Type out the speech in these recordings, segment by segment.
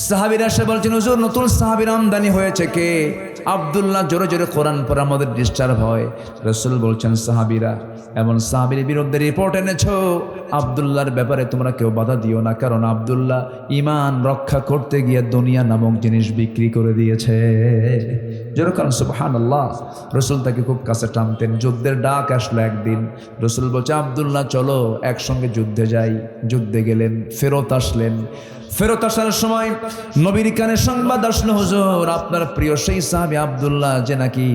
সাহাবীরা এসে বলছেন, হুজুর নতুন সাহাবীর আমদানি হয়েছে কে? আব্দুল্লাহ জোরে জোরে কোরআন পড়ে আমাদের ডিস্টার্ব হয়। রাসূল বলছেন, সাহাবীরা এমন সাহাবীর বিরুদ্ধে রিপোর্ট এনেছো, আব্দুল্লাহর ব্যাপারে তোমরা কেউ বাধা দিও না, কারণ আব্দুল্লাহ ঈমান রক্ষা করতে গিয়ে দুনিয়া নামক জিনিস বিক্রি করে দিয়েছে। যেরকম সুবহানাল্লাহ। রাসূল তাকে খুব কাছে টানতেন। যুদ্ধের ডাক আসলো একদিন, রাসূল বলছে, আব্দুল্লাহ চলো একসঙ্গে যুদ্ধে যাই। যুদ্ধে গেলেন, ফেরত আসলেন। ফেরত আসার সময় নবীর কানে সংবাদ আসলো, হুজুর আপনার প্রিয় সেই সাহাবী আব্দুল্লাহ যে নাকি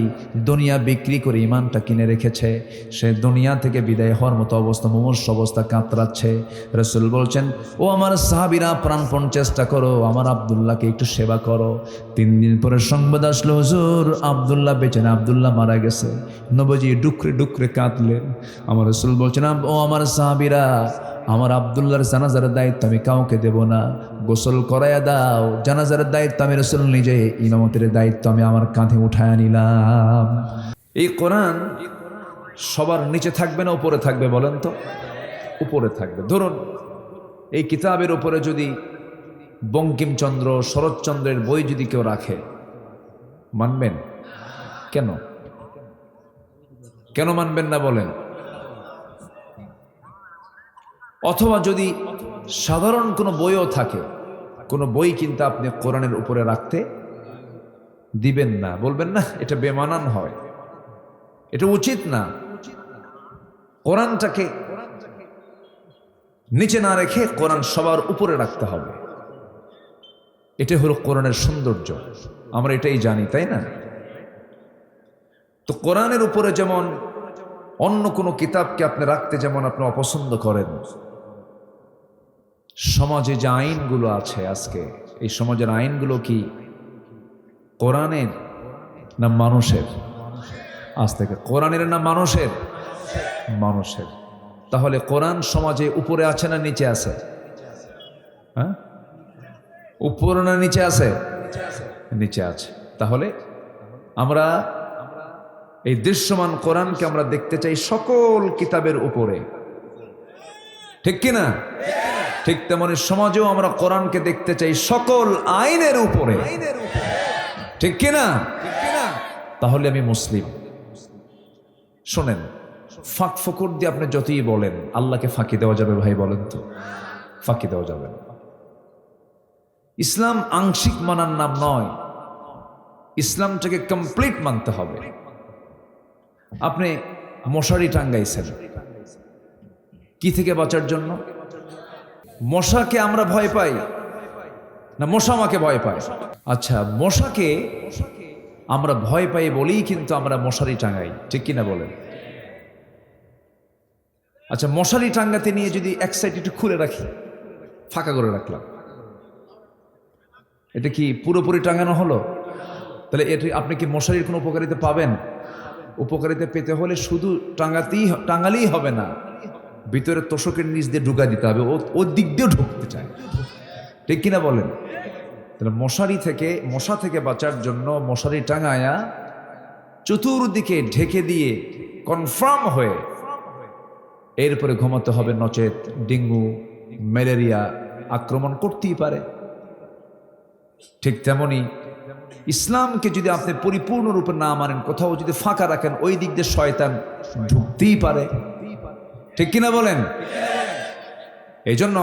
দুনিয়া বিক্রি করে ঈমানটা কিনে রেখেছে, সে দুনিয়া থেকে বিদায় হওয়ার মতো অবস্থা, মুমূর্ষ অবস্থা, কাতরাচ্ছে। রাসূল বলছেন, ও আমার সাহাবীরা প্রাণপণ চেষ্টা করো, আমার আব্দুল্লাহকে একটু সেবা করো। 3 দিন পরে সংবাদ আসলো, হুজুর আব্দুল্লাহ বেঁচে না, আব্দুল্লাহ মারা গেছে। নবীজি ডুকরে ডুকরে কাঁদলেন। আমার রাসূল বলছেন, ও আমার সাহাবীরা, আমার আব্দুল্লাহর জানাজার দায়িত্ব আমি কাউকে দেব না, গোসল করাইয়া দাও। জানাজার দায়িত্ব আমি রাসূল নিজে, ইমামতের দায়িত্ব আমি আমার কাঁধে উঠায় নিলাম। এই কোরআন সবার নিচে থাকবে না উপরে থাকবে বলেন তো? উপরে থাকবে। ধরুন এই কিতাবের উপরে যদি বঙ্কিমচন্দ্র, শরৎচন্দ্রের বই যদি কেউ রাখে, মানবেন? কেন কেন মানবেন না বলেন? অথবা যদি সাধারণ কোনো বইও থাকে, কোনো বই কিন্তু আপনি কোরআনের উপরে রাখতে দিবেন না, বলবেন না এটা বেমানান হয়, এটা উচিত না। কোরআনটাকে নিচে না রেখে কোরআন সবার উপরে রাখতে হবে। এটা হলো কোরআনের সৌন্দর্য, আমরা এটাই জানি, তাই না? তো কোরআনের উপরে যেমন অন্য কোনো কিতাবকে আপনি রাখতে যেমন আপনি অপছন্দ করেন, সমাজে যে আইনগুলো আছে আজকে, এই সমাজের আইনগুলো কি কোরআনের না মানুষের? আজ থেকে কোরআনের না মানুষের? মানুষের। তাহলে কোরআন সমাজে উপরে আছে না নিচে আছে? হ্যাঁ, উপরে না নিচে আছে? নিচে আছে। তাহলে আমরা এই দৃশ্যমান কোরআনকে আমরা দেখতে চাই সকল কিতাবের উপরে, ঠিক কিনা? ঠিক তেমনি সমাজেও আমরা কোরআনকে দেখতে চাই সকল আইনের উপরে, ঠিক কিনা? তাহলে আমি মুসলিম। শোনেন, ফাঁক ফকর দিয়ে আপনি যতই বলেন, আল্লাহকে ফাঁকি দেওয়া যাবে ভাই? বলেন তো, ফাঁকি দেওয়া যাবে না। ইসলাম আংশিক মানার নাম নয়, ইসলামটাকে কমপ্লিট মানতে হবে। আপনি মশারি টাঙ্গাইছেন কি থেকে বাঁচার জন্য? মশাকে আমরা ভয় পাই না মশা আমাকে ভয় পায়? আচ্ছা, মশাকে আমরা ভয় পাই বলেই কিন্তু আমরা মশারি টাঙ্গাই, ঠিক কিনা বলেন? আচ্ছা, মশারি টাঙ্গাতে নিয়ে যদি এক সাইড একটু খুলে রাখি, ফাঁকা করে রাখলাম, এটা কি পুরোপুরি টাঙ্গানো হলো? তাহলে এটা আপনি কি মশারির কোনো উপকারিতা পাবেন? উপকারিতা পেতে হলে শুধু টাঙ্গালেই হবে না, ভিতরে তোষকের নিচ দিয়ে ঢুকা দিতে হবে, ও দিক দিয়েও ঢুকতে চায়, ঠিক কিনা বলেন? তাহলে মশা থেকে বাঁচার জন্য মশারি টাঙায়া চতুর্দিকে ঢেকে দিয়ে কনফার্ম হয়ে এরপরে ঘুমাতে হবে, নচেত ডেঙ্গু ম্যালেরিয়া আক্রমণ করতেই পারে। ঠিক তেমনি ইসলামকে যদি আপনি পরিপূর্ণরূপে না মানেন, কোথাও যদি ফাঁকা রাখেন, ওই দিক দিয়ে শয়তান ঢুকতেই পারে, ঠিক কিনা বলেন? এই জন্য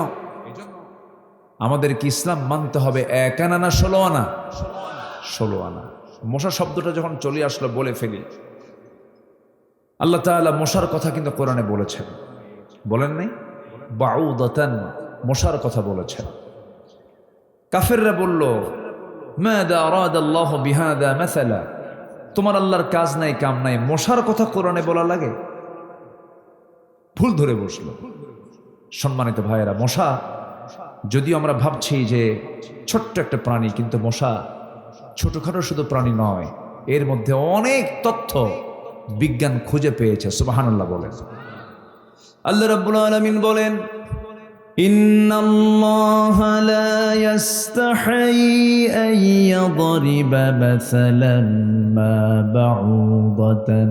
আমাদেরকে ইসলাম মানতে হবে 1 আনা না 16 আনা? 16 আনা। মশা শব্দটা যখন চলে আসলো, বলে ফেলি, আল্লাহ তাআলা মশার কথা কিন্তু কোরআনে বলেছেন, বলেন নাই? বাউদাতান, মশার কথা বলেছেন। কাফেররা বলল, মাযা আরাদাল্লাহু বিহাযা মাসালা, তোমার আল্লাহর কাজ নাই কাম নাই, মশার কথা কোরআনে বলা লাগে? ভুল ধরে বসলো। সম্মানিত ভাইয়েরা, মশা যদিও আমরা ভাবছি যে ছোট্ট একটা প্রাণী, কিন্তু মশা ছোটখাটো শুধু প্রাণী নয়, এর মধ্যে অনেক তথ্য বিজ্ঞান খুঁজে পেয়েছে। সুবহানাল্লাহ বলেন। আল্লাহ রাব্বুল আলামিন বলেন, ইন্নাল্লাহা লা ইস্তাহি আন ইয়াদরিবা মাসালান মা বাউদাতান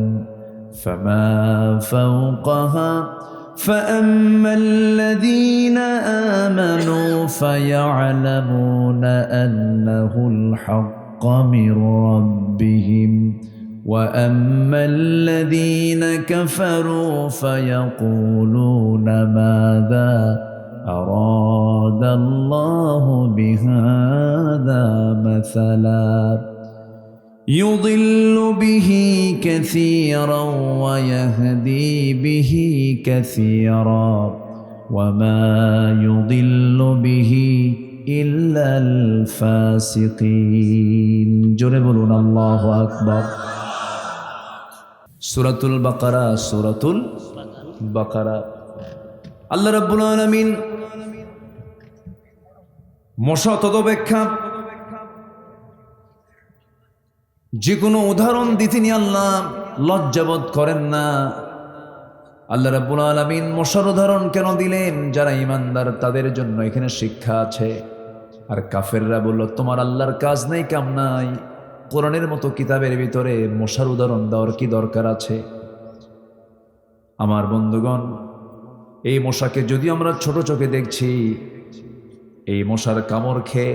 ফামা ফাওকাহা فأما الذين آمنوا فيعلمون أنه الحق من ربهم وأما الذين كفروا فيقولون ماذا أراد الله بهذا مثلا يضل به كثيرا ويهدي به كثيرا وما يضل به إلا الفاسقين جربون الله أكبر سورة البقرة আল্লাহ রাব্বুল আলামিন মশা তদপেক্ষা যে কোনো উদাহরণ দিতে নিয়ে আল্লাহ লজ্জাবোধ করেন না। আল্লাহ রাব্বুল আলামিন মশার উদাহরণ কেন দিলেন? যারা ঈমানদার তাদের জন্য এখানে শিক্ষা আছে। আর কাফেররা বলল তোমার আল্লাহর কাজ নেই, কাম নাই, কোরআনের মতো কিতাবের ভিতরে মশার উদাহরণ দেওয়ার কি দরকার আছে? আমার বন্ধুগণ, এই মশাকে যদি আমরা ছোট চোখে দেখছি, এই মশার কামড় খেয়ে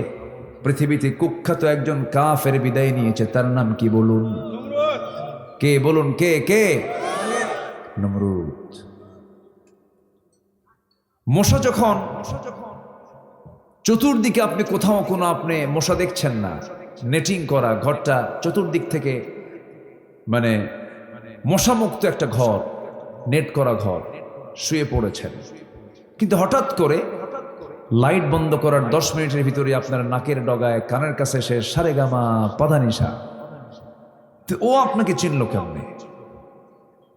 পৃথিবীতে কুখ্যাত একজন কাফের বিদায় নিয়েছে। তার নাম কি বলুন? কে বলুন? কে? নমরুদ। মশা যখন চতুর্দিকে, আপনি কোথাও কোনো আপনি মশা দেখছেন না, নেটিং করা ঘরটা চতুর্দিক থেকে মানে মশামুক্ত একটা ঘর, নেট করা ঘর, শুয়ে পড়েছেন, কিন্তু হঠাৎ করে লাইট বন্ধ করার 10 মিনিটের ভিতরে আপনার নাকের ডগায় কানের কাছে সে সারেগামা পাধানিসা। তো ও আপনাকে চিনল কেমনে?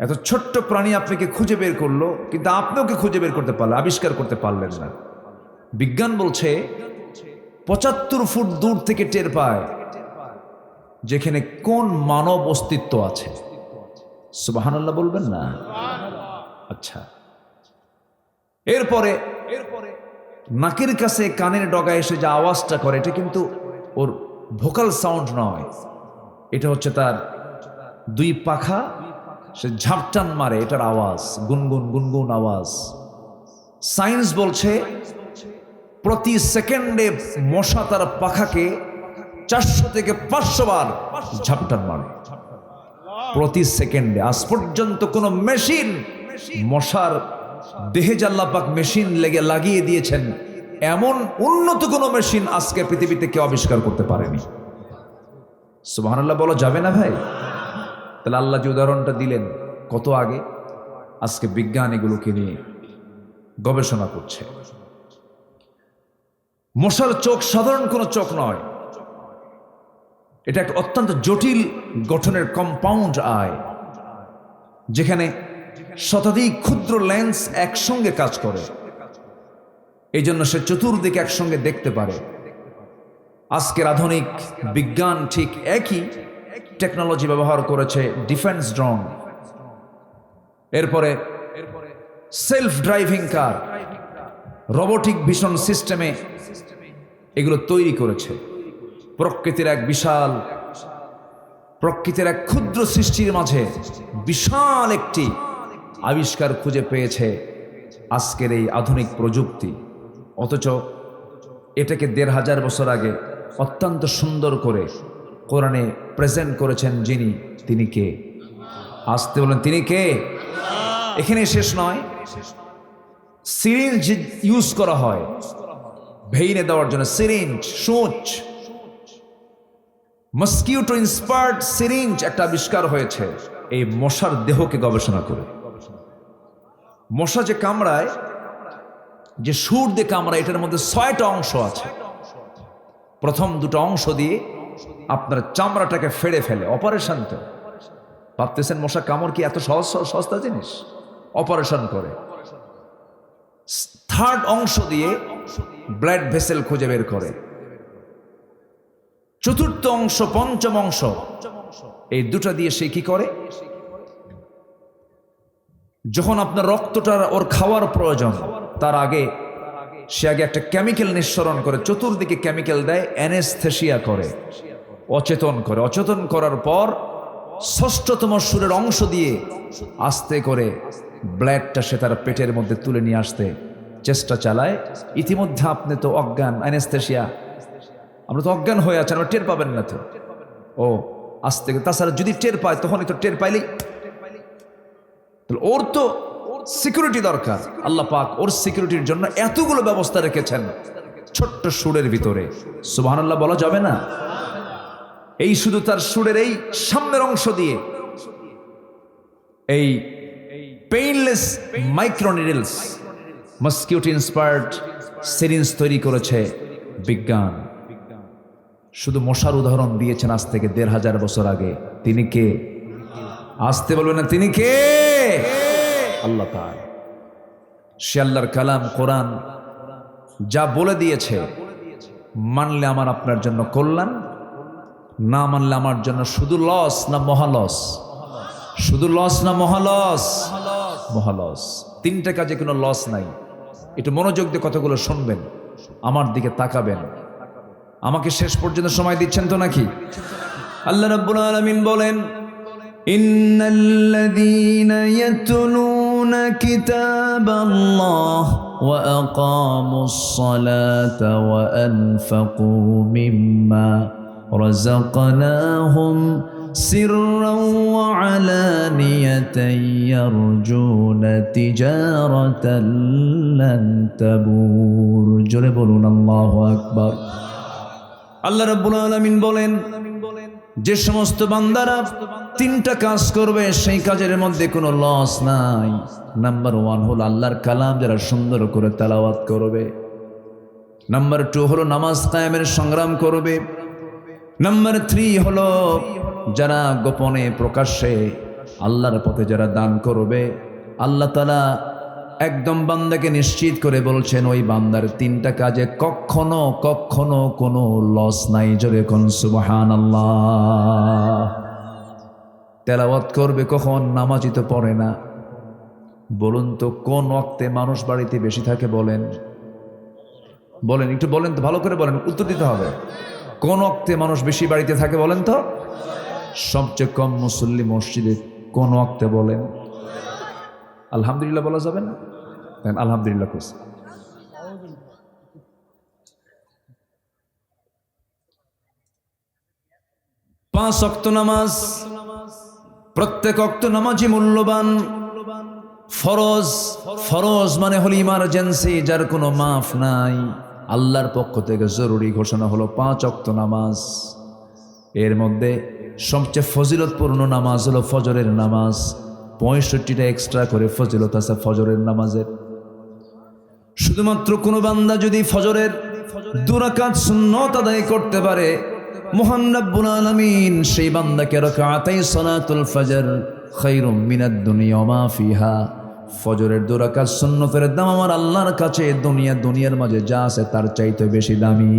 এত ছোট্ট প্রাণী আপনাকে খুঁজে বের করলো, কিন্তু আপনি ওকে খুঁজে বের করতে পারলেন, আবিষ্কার করতে পারলেন না। বিজ্ঞান বলছে 75 ফুট দূর থেকে টের পায় যেখানে কোন মানব অস্তিত্ব আছে। সুবহানাল্লাহ বলবেন না? আচ্ছা, এরপরে নাকের কাছে কানের ডগায় এসে যে আওয়াজটা করে, এটা কিন্তু ওর ভোকাল সাউন্ড নয়, এটা হচ্ছে তার 2 পাখা সে ঝাপটান মারে, এটার আওয়াজ, গুনগুন আওয়াজ। সায়েন্স বলছে প্রতি সেকেন্ডে মশা তার পাখাকে 400 থেকে 500 বার ঝাপটান মারে প্রতি সেকেন্ডে। আজ পর্যন্ত কোনো মেশিন মশার দেহে আল্লাহ পাক মেশিন লাগিয়ে দিয়েছেন, এমন উন্নত কোনো মেশিন আজকে পৃথিবীতে কেউ আবিষ্কার করতে পারেনি। সুবহানাল্লাহ বলা যাবে না ভাই? তাহলে আল্লাহ যে উদাহরণটা দিলেন কত আগে, আজকে বিজ্ঞান এগুলোকে নিয়ে গবেষণা করছে। মশার চোখ সাধারণ কোনো চোখ নয়, এটা একটা অত্যন্ত জটিল গঠনের কম্পাউন্ড আই, যেখানে শতাধিক ক্ষুদ্র লেন্স একসঙ্গে কাজ করে। এই জন্য সে চতুর্দিকে একসঙ্গে দেখতে পারে। আজকের আধুনিক বিজ্ঞান ঠিক একই টেকনোলজি ব্যবহার করেছে, ডিফেন্স ড্রোন, এরপরে সেলফ ড্রাইভিং কার, রোবোটিক ভিশন সিস্টেমে এগুলো তৈরি করেছে। প্রকৃতির এক ক্ষুদ্র সৃষ্টির মাঝে বিশাল একটি আবিষ্কার খুঁজে পেয়েছে আজকের এই আধুনিক প্রযুক্তি। অথচ এটাকে 1500 বছর আগে অত্যন্ত সুন্দর করে কোরআনে প্রেজেন্ট করেছেন যিনি, তিনি কে? আসতে বলেন, তিনি কে? এখানে শেষ নয়, সিরিঞ্জ ইউজ করা হয় ভেইনে দেওয়ার জন্য, সিরিঞ্জ, সূচ, মস্কিউটো ইন্সপায়ার্ড সিরিঞ্জ একটা আবিষ্কার হয়েছে এই মশার দেহকে গবেষণা করে। মশা যে কামড়ায়, যে সুর দিয়ে কামড়ায়, এটার মধ্যে 6টা অংশ আছে। প্রথম 2টা অংশ দিয়ে আপনার চামড়াটাকে ফেড়ে ফেলে, অপারেশন। তো ভাবতেছেন মশা কামড় কি এত সস্তা জিনিস? অপারেশন করে। 3rd অংশ দিয়ে ব্লাড ভেসেল খুঁজে বের করে। 4র্থ অংশ, 5ম অংশ, এই 2টা দিয়ে সে কি করে? যখন আপনার রক্তটা ওর খাওয়ার প্রয়োজন, তার আগে সে একটা কেমিক্যাল নিঃসরণ করে, চতুর্দিকে কেমিক্যাল দেয়, অ্যানেস্থেসিয়া করে, অচেতন করে। অচেতন করার পর 6ষ্ঠতম সুরের অংশ দিয়ে আস্তে করে ব্লেডটা সে তার পেটের মধ্যে তুলে নিয়ে আসতে চেষ্টা চালায়। ইতিমধ্যে আপনি তো অজ্ঞান, অ্যানেস্থেশিয়া, আমরা তো অজ্ঞান হয়ে আছেন, আমরা টের পাবেন না তো। ও আস্তে, তাছাড়া যদি টের পায় তখনই তো টের পাইলেই, ওর তো সিকিউরিটি দরকার। আল্লাহ পাক ওর সিকিউরিটির জন্য এতগুলো ব্যবস্থা রেখেছেন ছোট্ট সুরের ভিতরে। সুবহানাল্লাহ বলা যাবে না? এই শুধু তার সুরের এই সামনের অংশ দিয়ে এই পেইনলেস মাইক্রোনিডলস, মসকিউটো ইন্সপায়ার্ড সিরিঞ্জ তৈরি করেছে বিজ্ঞান। শুধু মশার উদাহরণ দিয়েছেন আজ থেকে ১৫০০ বছর আগে। তিনি কে? আসতে বলবেন না, তিনি কে? আল্লাহ তাআলা। সে আল্লাহর কালাম কোরআন যা বলে দিয়েছে, মানলে আমার আপনার জন্য কল্যাণ, না মানলে আমার জন্য শুধু লস না মহালস? শুধু লস না মহালস? মহালস। তিনটা কাজে কোনো লস নাই। একটু মনোযোগ দিয়ে কথাগুলো শুনবেন, আমার দিকে তাকাবেন। আমাকে শেষ পর্যন্ত সময় দিচ্ছেন তো নাকি? আল্লাহ রাব্বুল আলামিন বলেন, ইন্নাল্লাযীনা ইয়াতলুনা কিতাবাল্লাহ ওয়া আকামুস সালাতা ওয়া আনফাকু মিম্মা রাযাকনাহুম সিররান ওয়া আলানিয়াতান ইয়ারজুনা তিজারাতান লান তাবুর। জোরে বলুন আল্লাহু আকবার। আল্লাহ রাব্বুল আলামিন বলেন, যে সমস্ত বান্দারা তিনটা কাজ করবে সেই কাজের মধ্যে কোনো লস নাই। নাম্বার 1 হলো আল্লাহর কালাম যারা সুন্দর করে তেলাওয়াত করবে। নাম্বার 2 হলো নামাজ কায়েমের সংগ্রাম করবে। নাম্বার 3 হলো যারা গোপনে প্রকাশ্যে আল্লাহর পথে যারা দান করবে। আল্লাহ তাআলা একদম বান্দাকে নিশ্চিত করে বলছেন, ওই বান্দার তিনটা কাজে কখনো কখনো কোনো লস নাই। জোরে কোন সুবহানাল্লাহ। তেলাওয়াত করবে কখন? নামাজই তো পড়ে না। বলুন তো কোন ওয়াক্তে মানুষ বাড়িতে বেশি থাকে? বলেন বলেন, একটু বলেন তো, ভালো করে বলেন, উত্তর দিতে হবে। কোন ওয়াক্তে মানুষ বেশি বাড়িতে থাকে বলেন তো? সবচেয়ে কম মুসল্লি মসজিদে কোন ওয়াক্তে বলেন? আলহামদুলিল্লাহ বলা যাবে না? আলহামদুলিল্লাহ করছি। 5 ওয়াক্ত নামাজ, প্রত্যেক ওয়াক্ত নামাজই মূল্যবান। ফরজ, ফরজ মানে হলো ইমার্জেন্সি, যার কোনো মাফ নাই। আল্লাহর পক্ষ থেকে জরুরি ঘোষণা হলো 5 ওয়াক্ত নামাজ। এর মধ্যে সবচেয়ে ফজিলতপূর্ণ নামাজ হলো ফজরের নামাজ। 65টা এক্সট্রা করে ফজিলত আছে ফজরের নামাজের। শুধুমাত্র কোনো বান্দা যদি ফজরের 2 রাকাত সুন্নত আদায় করতে পারে, মহান রব্বুল আলামিন সেই বান্দাকে রাকাতাই সালাতুল ফজর খায়রুম মিনাদ দুনিয়া ওয়া মা ফিহা, ফজরের 2 রাকাত সুন্নতের দাম আমার আল্লাহর কাছে দুনিয়ার মাঝে যা আছে তার চাইতে বেশি দামি।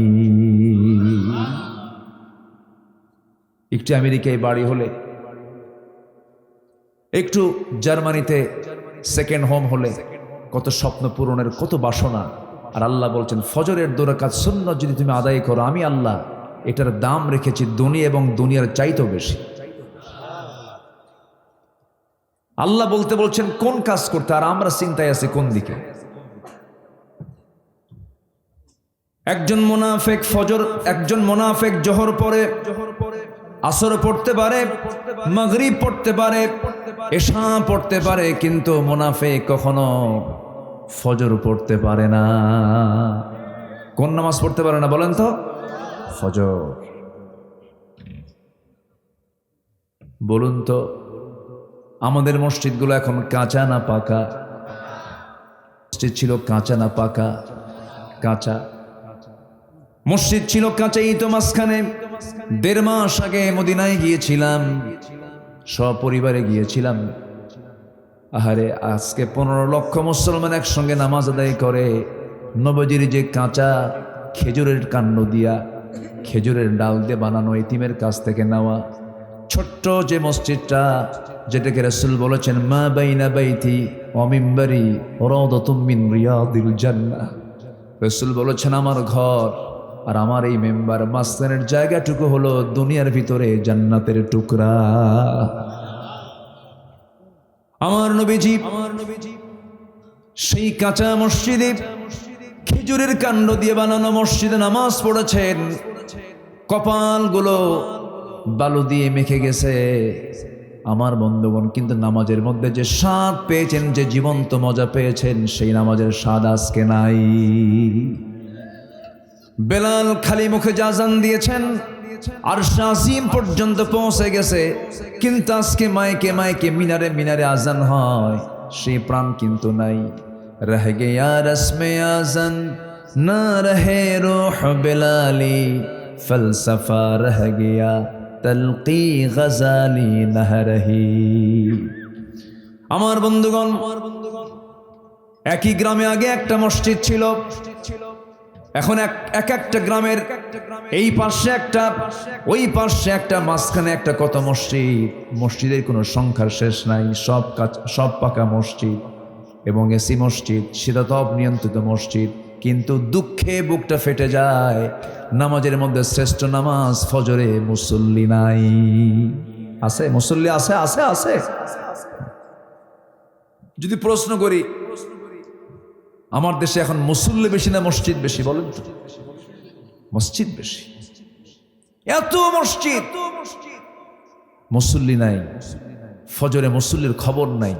একটু আমেরিকায় বাড়ি হলে, একটু জার্মানিতে সেকেন্ড হোম হলে, কত স্বপ্ন পূরণের কত বাসনা। আর আল্লাহ বলছেন, ফজরের 2 রাকাত সুন্নত যদি তুমি আদায় করো, আমি আল্লাহ এটার দাম রেখেছি দুনিয়া এবং দুনিয়ার চাইতেও বেশি। আল্লাহ বলতে বলছেন কোন কাজ করতে, আর আমরা চিন্তায় আছি কোন দিকে। একজন মুনাফিক জোহর পরে, আসর পড়তে পারে, মাগরিব পড়তে পারে, এশা পড়তে পারে, কিন্তু মুনাফিক কখনো ফজর পড়তে পারে না। কোন নামাজ পড়তে পারে না বলেন তো? ফজর। বলুন তো আমাদের মসজিদগুলো এখন কাঁচা না পাকা? মসজিদ ছিল কাঁচা না পাকা? কাঁচা। মসজিদ ছিল কাঁচাই তো। মাঝখানে 1.5 মাস আগে মদিনায় গিয়েছিলাম, সপরিবারে গিয়েছিলাম। আহারে, আজকে 15 লক্ষ মুসলমান একসঙ্গে নামাজ আদায় করে। নবজির যে কাঁচা খেজুরের কাণ্ড দিয়া, খেজুরের ডাল দিয়ে বানানো, এতিমের কাছ থেকে নেওয়া ছোট্ট যে মসজিদটা, যেটাকে রাসূল বলেছেন মা বাইনা বাইতি ওয়া মিম্বারি রাউদাতুম মিন রিয়াদিল জান্নাহ। রাসূল বলেছেন আমার ঘর আর আমার এই মেম্বার মাঝখানের জায়গাটুকু হলো দুনিয়ার ভিতরে জান্নাতের টুকরা। আমার নবীজি সেই কাঁচা মসজিদে খেজুরের কাণ্ড দিয়ে বানানো মসজিদে নামাজ পড়েছেন। কপালগুলো বালু দিয়ে মেখে গেছে আমার বন্ধুগণ, কিন্তু নামাজের মধ্যে যে স্বাদ পেয়েছেন, যে জীবন্ত মজা পেয়েছেন, সেই নামাজের স্বাদ আজকে নাই। বেলাল খালি মুখে আযান দিয়েছেন, আরশ আজিম পর্যন্ত পৌঁছে গেছে, কিন্তু আজকে মাইকে মাইকে মিনারে মিনারে আজান হয়, সেই প্রাণ কিন্তু নাই। রহ গয়া রসমে আজান না রহে রূহ বেলালি, ফলসফা রহ গয়া তলকি গজালি না রহি। আমার বন্ধুগণ, একই গ্রামে আগে একটা মসজিদ ছিল, এখন এক একটা গ্রামের এই পাশে একটা, ওই পাশে একটা, মাঝখানে একটা, কত মসজিদ। মসজিদের কোনো সংখ্যার শেষ নাই, সব পাকা মসজিদ এবং এসি মসজিদ, শীতাতপ নিয়ন্ত্রিত মসজিদ। কিন্তু দুঃখে বুকটা ফেটে যায়, নামাজের মধ্যে শ্রেষ্ঠ নামাজ ফজরে মুসল্লি নাই। আছে মুসল্লি? আছে আছে আছে। যদি প্রশ্ন করি, আমার দেশে এখন মুসল্লি বেশি না মসজিদ বেশি বলেন তো? মসজিদ বেশি। এত মসজিদ, মুসল্লি নাই। ফজরে মুসল্লির খবর নাই।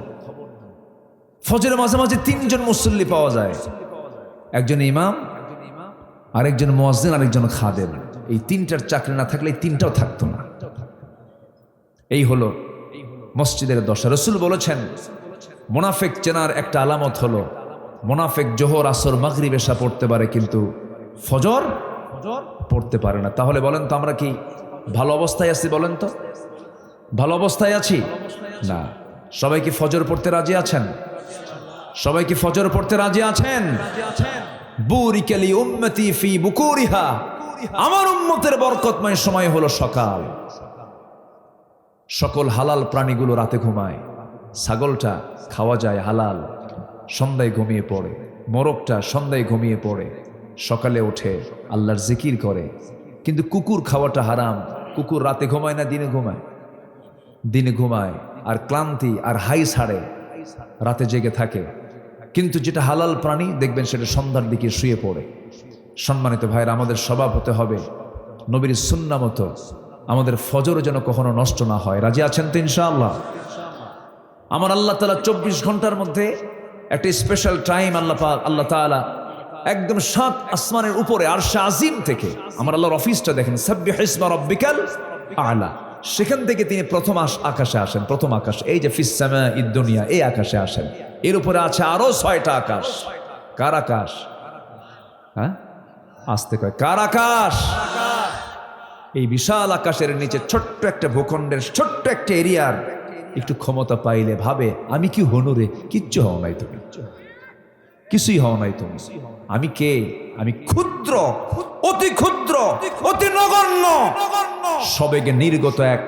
ফজরে মাঝে মাঝে 3 জন মুসল্লি পাওয়া যায়, একজন ইমাম, আরেকজন মুয়াজ্জিন, আরেকজন খাদেম। এই 3টার চাকরি না থাকলে এই 3টাও থাকতো না। এই হলো মসজিদের দশা। রাসূল বলেছেন, মুনাফিক চেনার একটা আলামত হলো, মুনাফিক জোহর আসর মাগরিব এশা পড়তে পারে কিন্তু ফজর পড়তে পারে না। তাহলে বলেন তো আমরা কি ভালো অবস্থায় আছি? বলেন তো ভালো অবস্থায় আছি না? সবাই কি ফজর পড়তে রাজি আছেন? সবাই কি ফজর পড়তে রাজি আছেন? বুরিকালি উম্মতি ফি বুকুরিহা, আমার উম্মতের বরকতময় সময় হলো সকাল। সকল হালাল প্রাণীগুলো রাতে ঘুমায়। ছাগলটা খাওয়া যায় হালাল, সন্ধ্যায় ঘুমিয়ে পড়ে। মোরগটা সন্ধ্যায় ঘুমিয়ে পড়ে, সকালে ওঠে আল্লাহর জিকির করে। কিন্তু কুকুর খাওয়াটা হারাম। কুকুর রাতে ঘুমায় না দিনে ঘুমায়? দিনে ঘুমায়, আর ক্লান্তি আর হাই ছাড়ে, রাতে জেগে থাকে। কিন্তু যেটা হালাল প্রাণী দেখবেন সেটা সন্ধ্যার দিকে শুয়ে পড়ে। সম্মানিত ভাইরা, আমাদের স্বভাব হতে হবে নবীর সুন্নাহ মতো, আমাদের ফজর যেন কখনো নষ্ট না হয়। রাজি আছেন তো ইনশাআল্লাহ? আমার আল্লাহ তাআলা 24 ঘন্টার মধ্যে একটা স্পেশাল টাইম আল্লাহ তাআলা একদম 7 আসমানের উপরে আরশে আজিম থেকে, আমার আল্লাহর অফিসটা দেখেন, সাব্বিহ ইসমা রাব্বিকাল আলা, সেখান থেকে তিনি প্রথম আকাশে আসেন। প্রথম আকাশ, এই যে ফিস সামাঈদ দুনিয়া, এই আকাশে আসেন। এর উপরে আছে আরো 6টা আকাশ। কার আকাশ? হ্যাঁ, আসতে কয়, কার আকাশ? এই বিশাল আকাশের নিচে ছোট্ট একটা ভূখণ্ডের ছোট্ট একটা এরিয়ার একটু ক্ষমতা পাইলে ভাবে, আমি কি হনু রে? কিচ্ছু হও নাই তুমি, কিছুই হও নাই তুমি। আমি কে? আমি ক্ষুদ্র, অতি ক্ষুদ্র, অতি নগণ্য, সবেগে নির্গত এক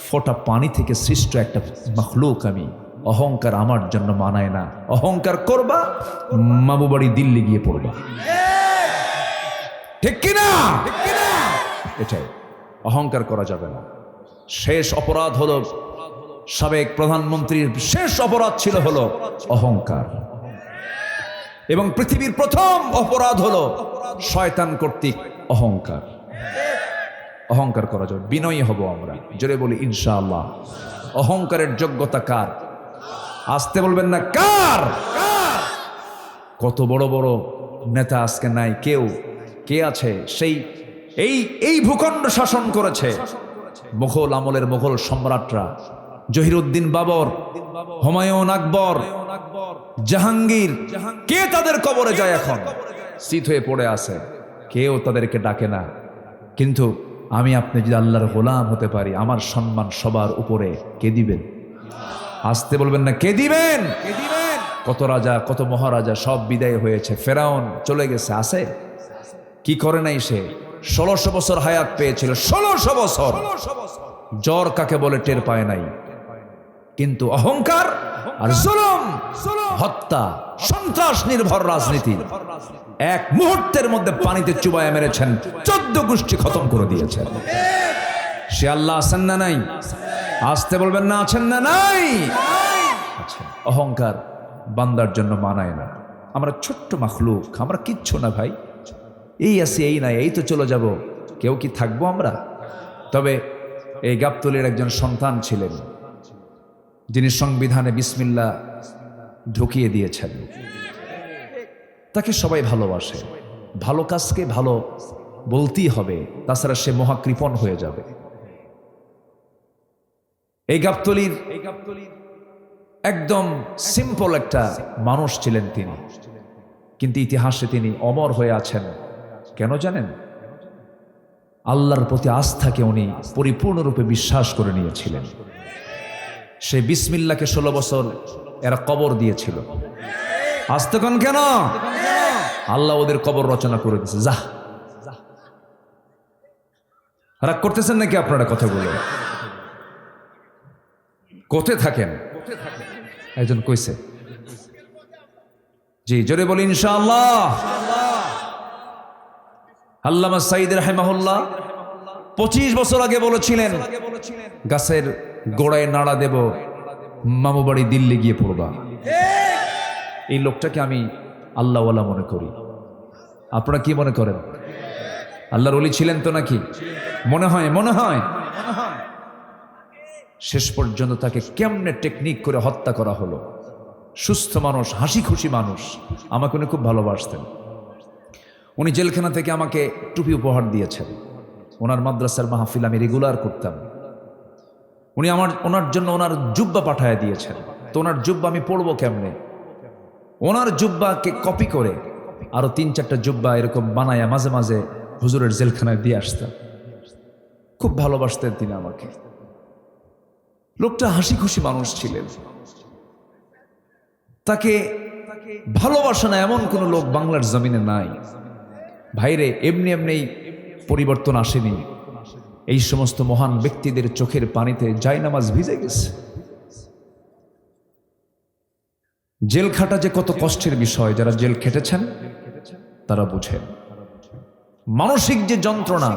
ফোঁটা পানি থেকে সৃষ্ট একটা মাখলুক আমি। অহংকার আমার জন্য মানায় না। অহংকার করবা, মামু বাড়ি দিল্লি গিয়ে পড়বা। ঠিক কিনা? এটাই, অহংকার করা যাবে না। শেষ অপরাধ হলো, সাবেক প্রধানমন্ত্রীর শেষ অপরাধ ছিল হলো অহংকার। এবং পৃথিবীর প্রথম অপরাধ হলো শয়তান কর্তৃক অহংকার। অহংকার করা যাবে, বিনয়ী হব আমরা। জোরে বলি ইনশাআল্লাহ। অহংকারের যোগ্যতা কার? আসতে বলবেন না, কার? কত বড় বড় নেতা আজকে নাই। কে আছে সেই এই ভূখণ্ড শাসন করেছে? মুঘল আমলের মুঘল সম্রাটরা, জহিরুদ্দিন বাবর, হুমায়ুন আকবর, জাহাঙ্গীর। কে তাদের কবরে যায় এখন? শীত হয়ে পড়ে আছে, কেউ তাদেরকে ডাকে না। কিন্তু আমি আপনি যদি আল্লাহর গোলাম হতে পারি, আমার সম্মান সবার উপরে কে দিবেন? আসতে বলবেন না, কে দিবেন? কত রাজা, কত মহারাজা সব বিদায় হয়েছে। ফেরাউন চলে গেছে, আছে? কি করে নাই সে? 1600 বছর হায়াত পেয়েছিল। 1600 বছর। জ্বর কাকে বলে টের পায় নাই। কিন্তু অহংকার আর জুলুম, হত্যা, সন্ত্রাস নির্ভর রাজনীতি এক মুহূর্তের মধ্যে পানিতে চুবায়া মেরেছেন, 14 গোষ্ঠী খতম করে দিয়েছেন। সে আল্লাহ আছেন না নাই? আসতে বলবেন না, আছেন না নাই? অহংকার বান্দার জন্য মানায় না। আমরা ছোট্ট মাখলুক, আমরা কিচ্ছু না ভাই, এই আছি এই নাই, এই তো চলে যাব, কেউ কি থাকবো আমরা? তবে এই গাবতলীর একজন সন্তান ছিলেন যিনি সংবিধানে বিসমিল্লাহ ঢুকিয়ে দিয়েছেন। তাকে সবাই ভালোবাসে, ভালো কাজকে ভালো বলতেই হবে, তাছাড়া সে মহাকৃপণ হয়ে যাবে। এই গাবতলীর একদম সিম্পল একটা মানুষ ছিলেন তিনি, কিন্তু ইতিহাসে তিনি অমর হয়ে আছেন। কেন জানেন? আল্লাহর প্রতি আস্থাকে উনি পরিপূর্ণরূপে বিশ্বাস করে নিয়েছিলেন। সেই বিসমিল্লাহকে 16 বছর এরা কবর দিয়েছিল। আস্তে কোন কেন? আল্লাহ ওদের কবর রচনা করে দিয়েছে। যা রাগ করতেছেন নাকি আপনারা কথা বলে? কোথায় থাকেন? একজন কইছে, জি জোরে বলি ইনশাআল্লাহ। আল্লামা সাঈদ রাহিমাহুল্লাহ 25 বছর আগে বলেছিলেন, গাছের গোড়ায় নাড়া দেব, মামু বাড়ি দিল্লি গিয়ে পড়বা। এই লোকটাকে আমি আল্লাহওয়ালা মনে করি। আপনারা কি মনে করেন? আল্লাহর ওলি ছিলেন তো নাকি? মনে হয় শেষ পর্যন্ত তাকে কেমনে টেকনিক করে হত্যা করা হলো। সুস্থ মানুষ, হাসি খুশি মানুষ, আমাকে উনি খুব ভালোবাসতেন। উনি জেলখানা থেকে আমাকে টুপি উপহার দিয়েছেন। ওনার মাদ্রাসার মাহফিল আমি রেগুলার করতাম। উনি ওনার জন্য ওনার জুব্বা পাঠায় দিয়েছেন। তো ওনার জুব্বা আমি পড়বো কেমনে? ওনার জুব্বাকে কপি করে আরো 3-4টা জুব্বা এরকম বানায়া মাঝে মাঝে হুজুরের জেলখানায় দিয়ে আসতাম। খুব ভালোবাসতেন তিনি আমাকে। লোকটা হাসি খুশি মানুষ ছিলেন। তাকে ভালোবাসা না এমন কোন লোক বাংলার জমিনে নাই। ভাইরে, এমনি এমনি পরিবর্তন আসেনি। এই সমস্ত মহান ব্যক্তিদের চোখের পানিতে জায়নামাজ ভিজে গেছে। জেল খাটা যে কত কষ্টের বিষয়, যারা জেল খেটেছেন তারা বুঝেন। মানসিক যে যন্ত্রণা,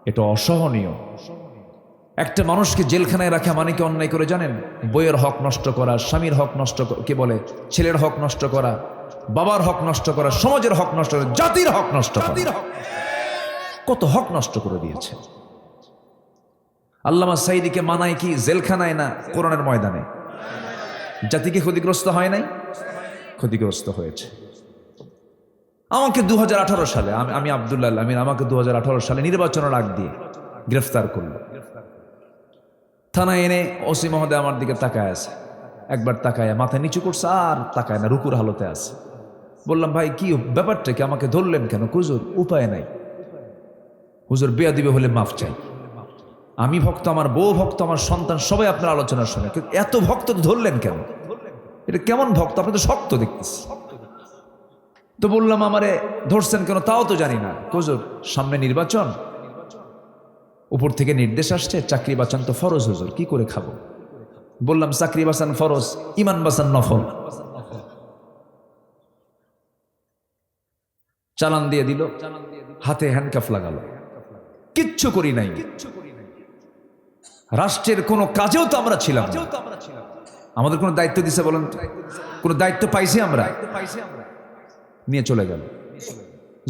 এটা অসহনীয়। একটা মানুষকে জেলখানায় রাখা মানে কি অন্যায় করে জানেন? বইয়ের হক নষ্ট করা, স্বামীর হক নষ্ট, কি বলে, ছেলের হক নষ্ট করা, বাবার হক নষ্ট করা, সমাজের হক নষ্ট করা, জাতির হক নষ্ট করা। কত হক নষ্ট করে দিয়েছে। আল্লামা সাঈদীকে মানায় কি জেলখানায় না কোরআনের ময়দানে? জাতিকে ক্ষতিগ্রস্ত হয় নাই? ক্ষতিগ্রস্ত হয়েছে। আমাকে 2018 সালে, আমি আব্দুল্লাহ আমিন, আমাকে 2018 সালে নির্বাচনের আগ দিয়ে গ্রেফতার করলো। থানায় এনে ওসি মহোদয় আমার দিকে তাকায় আছে। একবার তাকায় মাথা নিচু করছে, আর তাকায় না, রুকুর হালতে আছে। বললাম, ভাই কি ব্যাপারটা কি, আমাকে ধরলেন কেন? হুজুর উপায় নাই, হুজুর বেয়াদবি হলে মাফ চাই। আমি ভক্ত, আমার বউ ভক্ত, আমার সন্তান সবাই আপনার আলোচনা শুনে, এত ভক্ত ধরলেন কেন? এটা কেমন ভক্ত? আপনি তো শক্ত দেখতেছি। তো বললাম, আমারে ধরছেন কেন তাও তো জানি না। হুজুর সামনে নির্বাচন, উপর থেকে নির্দেশ আসছে, চাকরি বাঁচান তো ফরজ হুজুর, কি করে খাবো? বললাম, চাকরি বাঁচান ফরজ, ইমান বাঁচান নফল। চালান দিয়ে দিল, হাতে হ্যান্ডকাফ লাগালো। কিচ্ছু করি নাই। রাষ্ট্রের কোনো কাজেও তো আমরা ছিলাম না। আমাদের কোনো দায়িত্ব দিছে বলেন? কোনো দায়িত্ব পাইছি আমরা? নিয়ে চলে গেল।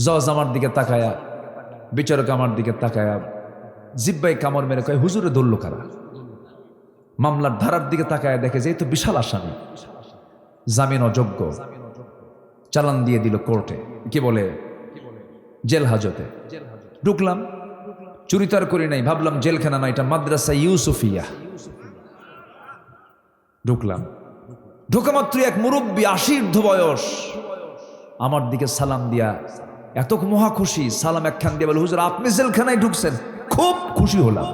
জজ আমার দিকে তাকায়া, বিচারক আমার দিকে তাকায়া জিব্বাই কামড় মেরে কয়, হুজুরে ধরলো কারা? মামলার ধারার দিকে তাকায় দেখে যে এই তো বিশাল আসামি, জামিন অযোগ্য। চালান দিয়ে দিল কোর্টে, কি বলে, জেল হাজতে। ঢুকলাম, চুরিতার করি নাই, ভাবলাম জেলখানা না, এটা মাদ্রাসা ইউসুফিয়া। ঢুকলাম, ঢোকা মাত্র এক মুরব্বী, 80 বয়স, আমার দিকে সালাম দিয়া এত মহা খুশি, সালাম একখান দিয়ে বলে, হুজুর আপনি জেলখানায় ঢুকছেন? খুব খুশি হলাম।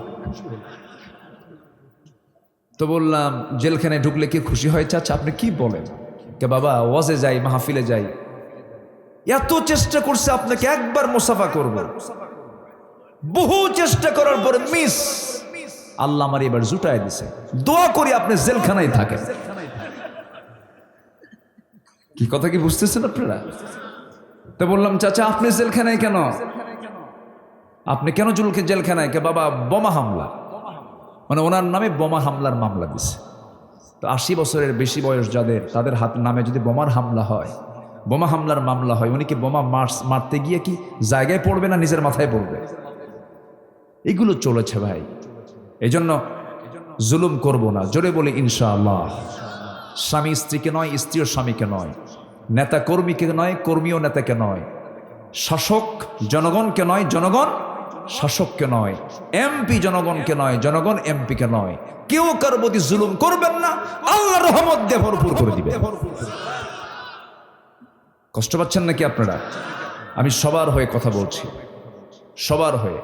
তো বললাম, জেলখানায় ঢুকলে কি খুশি হয় চাচা? আপনি কি বলেন? কে বাবা, ওয়াজে যাই, মাহফিলে যাই, এত চেষ্টা করছে আপনাকে একবার মুসাফা করব, বহু চেষ্টা করার পরে মিস, আল্লাহ আমার এবার জুটায় দিছে, দোয়া করি আপনি জেলখানায় থাকেন। কি কথা কি বুঝতেছেন আপনারা? তো বললাম, চাচা আপনি জেলখানায় কেন? আপনি কেন জেলখানায়? কে বাবা, বোমা হামলা, মানে ওনার নামে বোমা হামলার মামলা দিছে। তো 80 বছরের বেশি বয়স যাদের, তাদের হাত নামে যদি বোমার হামলা হয়, বোমা হামলার মামলা হয়, উনি কি বোমা মারতে গিয়ে কি জায়গায় পড়বে না নিজের মাথায় পড়বে? এগুলো চলেছে ভাই। এজন্য জুলুম করব না, জোরে বলি ইনশাআল্লাহ। স্বামী স্ত্রীকে নয়, স্ত্রীও স্বামীকে নয়, নেতা কর্মীকে নয়, কর্মীও নেতাকে নয়, শাসক জনগণকে নয়, জনগণ শাসককে নয়, এমপি জনগণকে নয়, জনগণ এমপিকে নয়। কেউ কারো প্রতি জুলুম করবেন না, আল্লাহ রহমত দিয়ে ভরপুর করে দিবে। কষ্ট পাচ্ছেন নাকি আপনারা? আমি সবার হয়ে কথা বলছি, সবার হয়ে।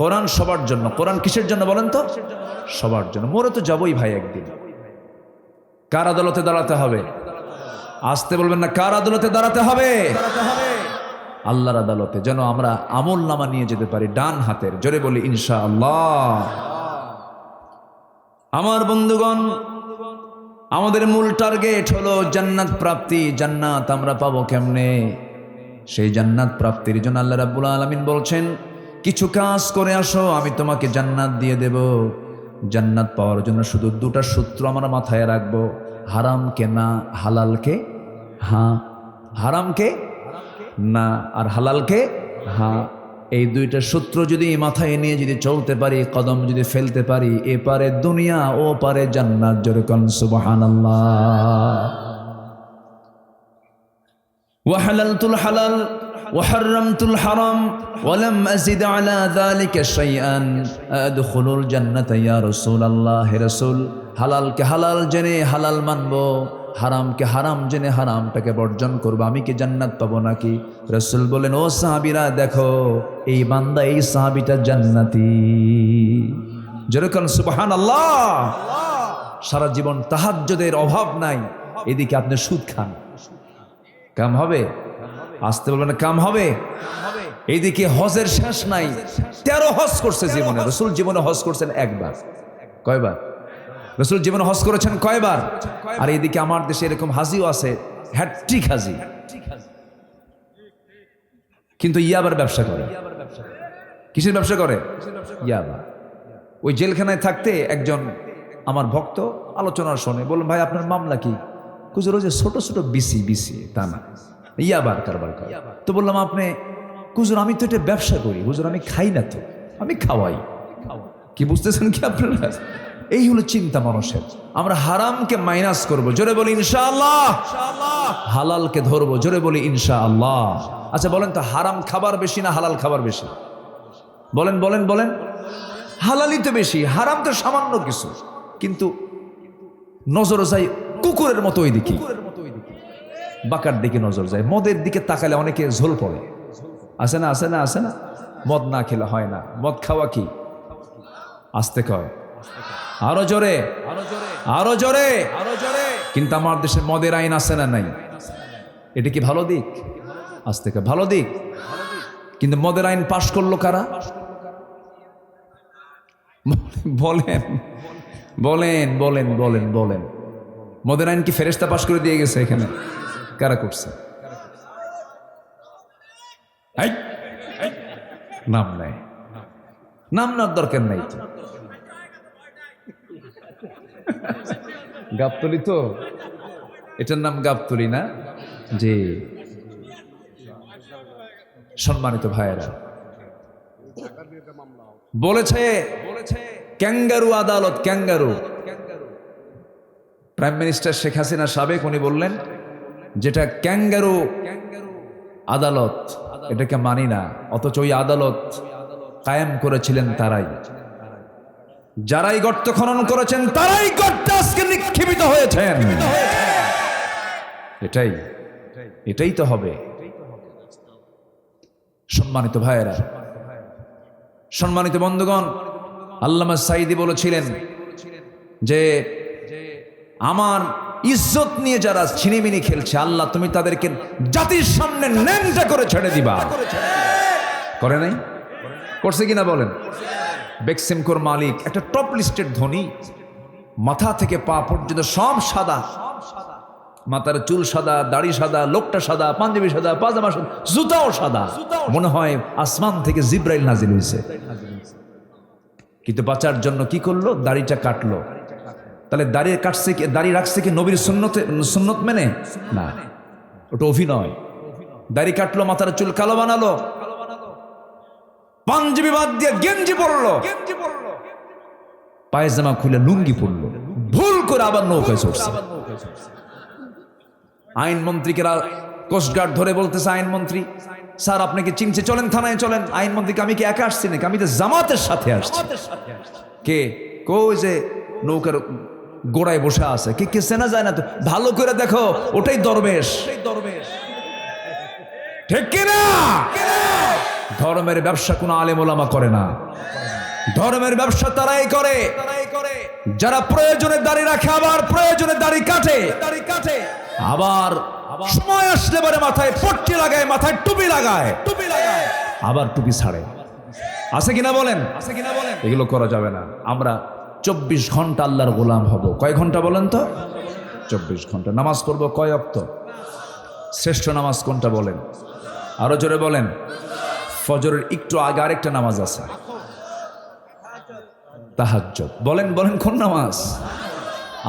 কোরআন সবার জন্য। কোরআন কিসের জন্য বলেন তো? সবার জন্য। মোরে তো যাবই ভাই একদিন। কার আদালতে দাঁড়াতে হবে? আসতে বলবেন না, কার আদালতে দাঁড়াতে হবে? আল্লাহর আদালতে। যেন আমরা আমল নামা নিয়ে যেতে পারি ডান হাতের, জোরে বলি ইনশাআল্লাহ। আমার বন্ধুগণ, আমাদের মূল টার্গেট হলো জান্নাত প্রাপ্তি। জান্নাত আমরা পাবো কেমনে? সেই জান্নাত প্রাপ্তির জন্য আল্লাহ রাব্বুল আলামিন বলছেন, কিছু কাজ করে আসো, আমি তোমাকে জান্নাত দিয়ে দেব। জান্নাত পাওয়ার জন্য শুধু দুটা সূত্র আমরা মাথায় রাখবো, হারামকে না, হালালকে হ্যাঁ। হারামকে না আর হালালকে হ্যাঁ। এই দুইটা সূত্র যদি মাথায় নিয়ে যদি চলতে পারি, কদম যদি ফেলতে পারি, এ পারে দুনিয়া, ও পারে জান্নাত। জোরে কোন সুবহানাল্লাহ। ওয়া হালালতুল হালাল ওয়া হারামতুল হারাম ওয়া লাম আযিদ আলা যালিকা শাইআন আদখুলুল জান্নাতা ইয়া রাসূলুল্লাহ। হে রাসূল, হালালকে হালাল জেনে হালাল মানবো, হারামকে হারাম জেনে হারামটাকে বর্জন করবো, আমি কি জান্নাত পাবো নাকি? রাসূল বলেন, ও সাহাবীরা দেখো, এই বান্দা, এই সাহাবীটা জান্নাতি। যেরকম সুবহানাল্লাহ। সারা জীবন তাহাজ্জুদের অভাব নাই, এদিকে আপনি সুদ খান, কাম হবে? আসতে বলবেন না, কাম হবে? এইদিকে হজের শেষ নাই, 13 হজ করছে জীবনে। রাসূল জীবনে হজ করছেন একবার। কয়বার? রাসূল জীবনে হজ করেছেন কয়বার? আর এদিকে আমার দেশে এরকম হাজিও আছে, হ্যাট্রিক হাজি, কিন্তু ইয়াবার ব্যবসা করে। কিসের ব্যবসা করে? ইয়াবা। ওই জেলখানায় থাকতে একজন আমার ভক্ত আলোচনা শোনে, বললেন, ভাই আপনার মামলা কি? হুজুর, যে ছোট ছোট বিসি তা না, ইয়াবার কারবার করে। তো বললাম, আপনি? হুজুর, আমি তো এটা ব্যবসা করি। হুজুর, আমি খাই না তো, আমি খাওয়াই। কি বুঝতেছেন কি আপনারা? এই হলো চিন্তা মানুষের। আমরা হারামকে মাইনাস করব, জোরে বলি ইনশাআল্লাহ। হালালকে ধরবো, জোরে বলি ইনশাআল্লাহ। আচ্ছা বলেন তো, হারাম খাবার বেশি না হালাল খাবার বেশি? বলেন বলেন বলেন। হালালই তো বেশি, হারাম তো সামান্য কিছু। কিন্তু নজর যায় কুকুরের মতো ওই দিকে, বাঁকার দিকে নজর যায়। মদের দিকে তাকালে অনেকে ঝোল পড়ে। আছে না, আছে না, আছে না? মদ না খেলে হয় না। মদ খাওয়া কি? আস্তে কয়, আরো জোরে, আরো জোরে, আরো জোরে। কিন্তু আমার দেশে মদের আইন আছে না নাই? এটা কি ভালো দিক? আস্তে কয়, ভালো দিক। কিন্তু মদের আইন পাশ করলো কারা? বলেন বলেন বলেন বলেন বলেন। মদের আইন কি ফেরেশতা পাশ করে দিয়ে গেছে? এখানে কারা করছে? নাম নাই, নাম নেওয়ার দরকার নাই তো। গাবতলি তো, এটার নাম গাবতলি না? জি। সম্মানিত ভাইয়েরা, বলেছে ক্যাঙ্গারু আদালত, kangaroo. Prime minister Sheikh Hasina সাবেক, উনি বললেন, যেটা ক্যাঙ্গারু আদালত, এটাকে মানি না। অথচ ওই আদালত কায়েম করেছিলেন তারাই, যারাই গর্ত খনন করেছেন তারাই গর্তে আজকে নিক্ষেপিত হয়েছেন। এটাই এটাই তো হবে। সম্মানিত ভাইয়েরা, সম্মানিত বন্ধুগণ, আল্লামা সাঈদী বলেছিলেন যে আমার ইজ্জত নিয়ে যারা ছিনিমিনি খেলছে, আল্লাহ তুমি তাদেরকে জাতির সামনে ন্যাংটা করে ছেড়ে দিবা। করে নাই? করছে কিনা বলেন? বেক্সিমকোর মালিক, একটা টপ লিস্টের ধনী, মাথা থেকে পা পর্যন্ত সব সাদা, মাথার চুল সাদা, দাড়ি সাদা, লোকটা সাদা, পাঞ্জাবি সাদা, পাজামা সাদা, জুতাও সাদা, মনে হয় আসমান থেকে জিব্রাইল নাজিল হয়েছে। কিন্তু বাঁচার জন্য কি করলো? দাড়িটা কাটলো, তাহলে দাড়ি কাটছে কি, দাড়ি রাখছে কি নবীর সুন্নত মেনে? না, ওটা অভিনয়। দাড়ি কাটলো, মাথার চুল কালো বানালো, পাঞ্জাবি বাদ দিয়ে গেঞ্জি পরলো, পায়জামা খুলে লুঙ্গি পরলো, ভুল করে আবার নৌকায় চড়ছে। আইনমন্ত্রীকে কোস্টগার্ড ধরে বলতেছে, আইনমন্ত্রী স্যার আপনাকে চিনছে, চলেন থানায় চলেন। আইনমন্ত্রীকে আমি কি একা আসছি নাকি? আমি তো জামাতের সাথে আসছি। কে? কই যে নৌকার গোড়ায় বসে আছে, কে চেনা যায় না তো? ভালো করে দেখো, ওটাই দরবেশ। ঠিক কিনা? ধর্মের ব্যবসা কোনো আলেম ওলামা করে না। ধর্মের ব্যবসা তারাই করে যারা প্রয়োজনে দাড়ি রাখে, আবার প্রয়োজনে দাড়ি কাটে, আবার সময় আসলে পরে মাথায় পট্টি লাগায়, মাথায় টুপি লাগায়, আবার টুপি ছাড়ে। আছে কিনা বলেন? এগুলো করা যাবে না। আমরা 24 ঘন্টা আল্লাহর গোলাম হব। কয় ঘন্টা বলেন তো? 24 ঘন্টা। নামাজ পড়বো কয় ওয়াক্ত? শ্রেষ্ঠ নামাজ কোনটা বলেন? আরো জোরে বলেন। ফজরের একটু আগে আরেকটা নামাজ আছে, তাহাজ্জুদ। বলেন কোন নামাজ?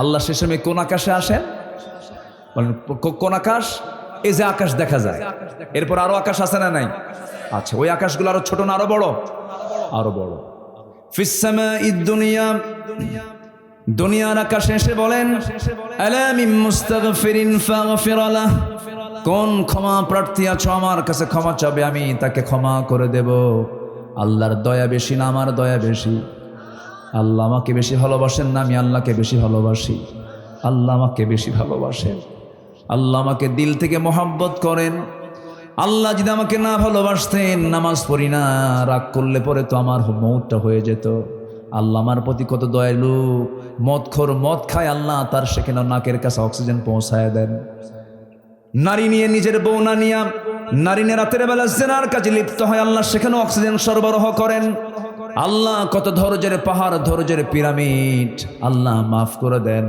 আল্লাহ শেষে কোন আকাশে আসেন? বলেন কোন আকাশ? এই যে আকাশ দেখা যায়, এরপর আরো আকাশ আছে না নাই? আচ্ছা, ওই আকাশগুলো আরো ছোট না আরো বড়? আরো বড়। ফিস সামাইদ দুনিয়া, দুনিয়ার আকাশে এসে বলেন, আলা মিন মুস্তাগফিরিন ফাগফির লাহ, কোন ক্ষমা প্রার্থী আছো আমার কাছে ক্ষমা চাবে, আমি তাকে ক্ষমা করে দেব। আল্লাহর দয়া বেশি না আমার দয়া বেশি? আল্লাহ আমাকে বেশি ভালোবাসেন না আমি আল্লাহকে বেশি ভালোবাসি? আল্লাহ আমাকে বেশি ভালোবাসেন। আল্লাহ আমাকে দিল থেকে মোহাব্বত করেন। আল্লাহ যদি আমাকে না ভালোবাসতেন, নামাজ পড়ি না, রাগ করলে পরে তো আমার মৌতটা হয়ে যেত। আল্লাহ আমার প্রতি কত দয়ালু। মদখোর মদ খায়, আল্লাহ তার সেখানে নাকের কাছে অক্সিজেন পৌঁছায় দেন। নারী নিয়ে, নিজের বউ না নিয়ে নারী নিয়ে রাতের বেলা জেনার কাজে লিপ্ত হয়, আল্লাহ সেখানে অক্সিজেন সরবরাহ করেন। আল্লাহ কত ধৈর্যের পাহাড়, ধৈর্যের পিরামিড, আল্লাহ মাফ করে দেন।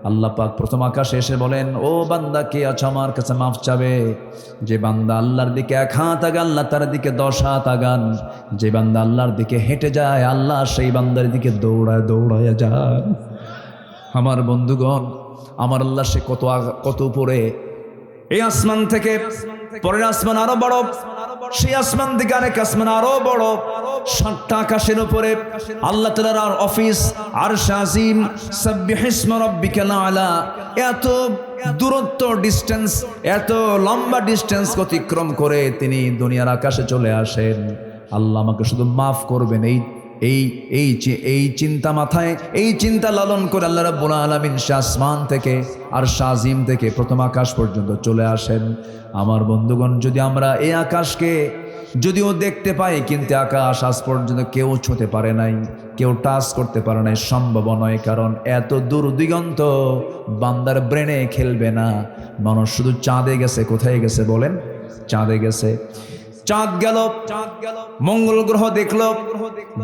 আল্লাহ পাক প্রথম আকাশে এসে বলেন, ও বান্দা কে আছো আমার কাছে মাফ চাবে? যে বান্দা আল্লাহর দিকে 1 হাত আগান, আল্লাহ তার দিকে 10 হাত আগান। যে বান্দা আল্লাহর দিকে হেঁটে যায়, আল্লাহ সেই বান্দার দিকে দৌড়ায় যান। আমার বন্ধুগণ, আমার আল্লাহ সে কত উপরে। এই আসমান থেকে পরের আসমান আরো বড়, সেই আসমান থেকে আরেক আসমান আরো বড়। 7টা আকাশের উপরে আল্লাহ তাআলার অফিস আরশ আজিম, সাব্বিহিসমা রাব্বিকাল আলা। এত দূরত্ব, ডিস্টেন্স, এত লম্বা ডিস্টেন্স অতিক্রম করে তিনি দুনিয়ার আকাশে চলে আসেন। আল্লাহ আমাকে শুধু মাফ করবেন, এই চিন্তা মাথায়, এই চিন্তা লালন করে আল্লাহ রাব্বুল আলামিন আসমান থেকে আর শাজিম থেকে প্রথম আকাশ পর্যন্ত চলে আসেন। আমার বন্ধুগণ, যদি আমরা এই আকাশকে যদিও দেখতে পাই, কিন্তু আকাশ আজ পর্যন্ত কেউ ছুঁতে পারে নাই, কেউ টাচ করতে পারে নাই, সম্ভব নয়। কারণ এত দূর দিগন্ত বান্দার ব্রেনে খেলবে না। মানুষ শুধু চাঁদে গেছে। কোথায় গেছে বলেন? চাঁদে গেছে। চাঁদ গেল, মঙ্গল গ্রহ দেখলো।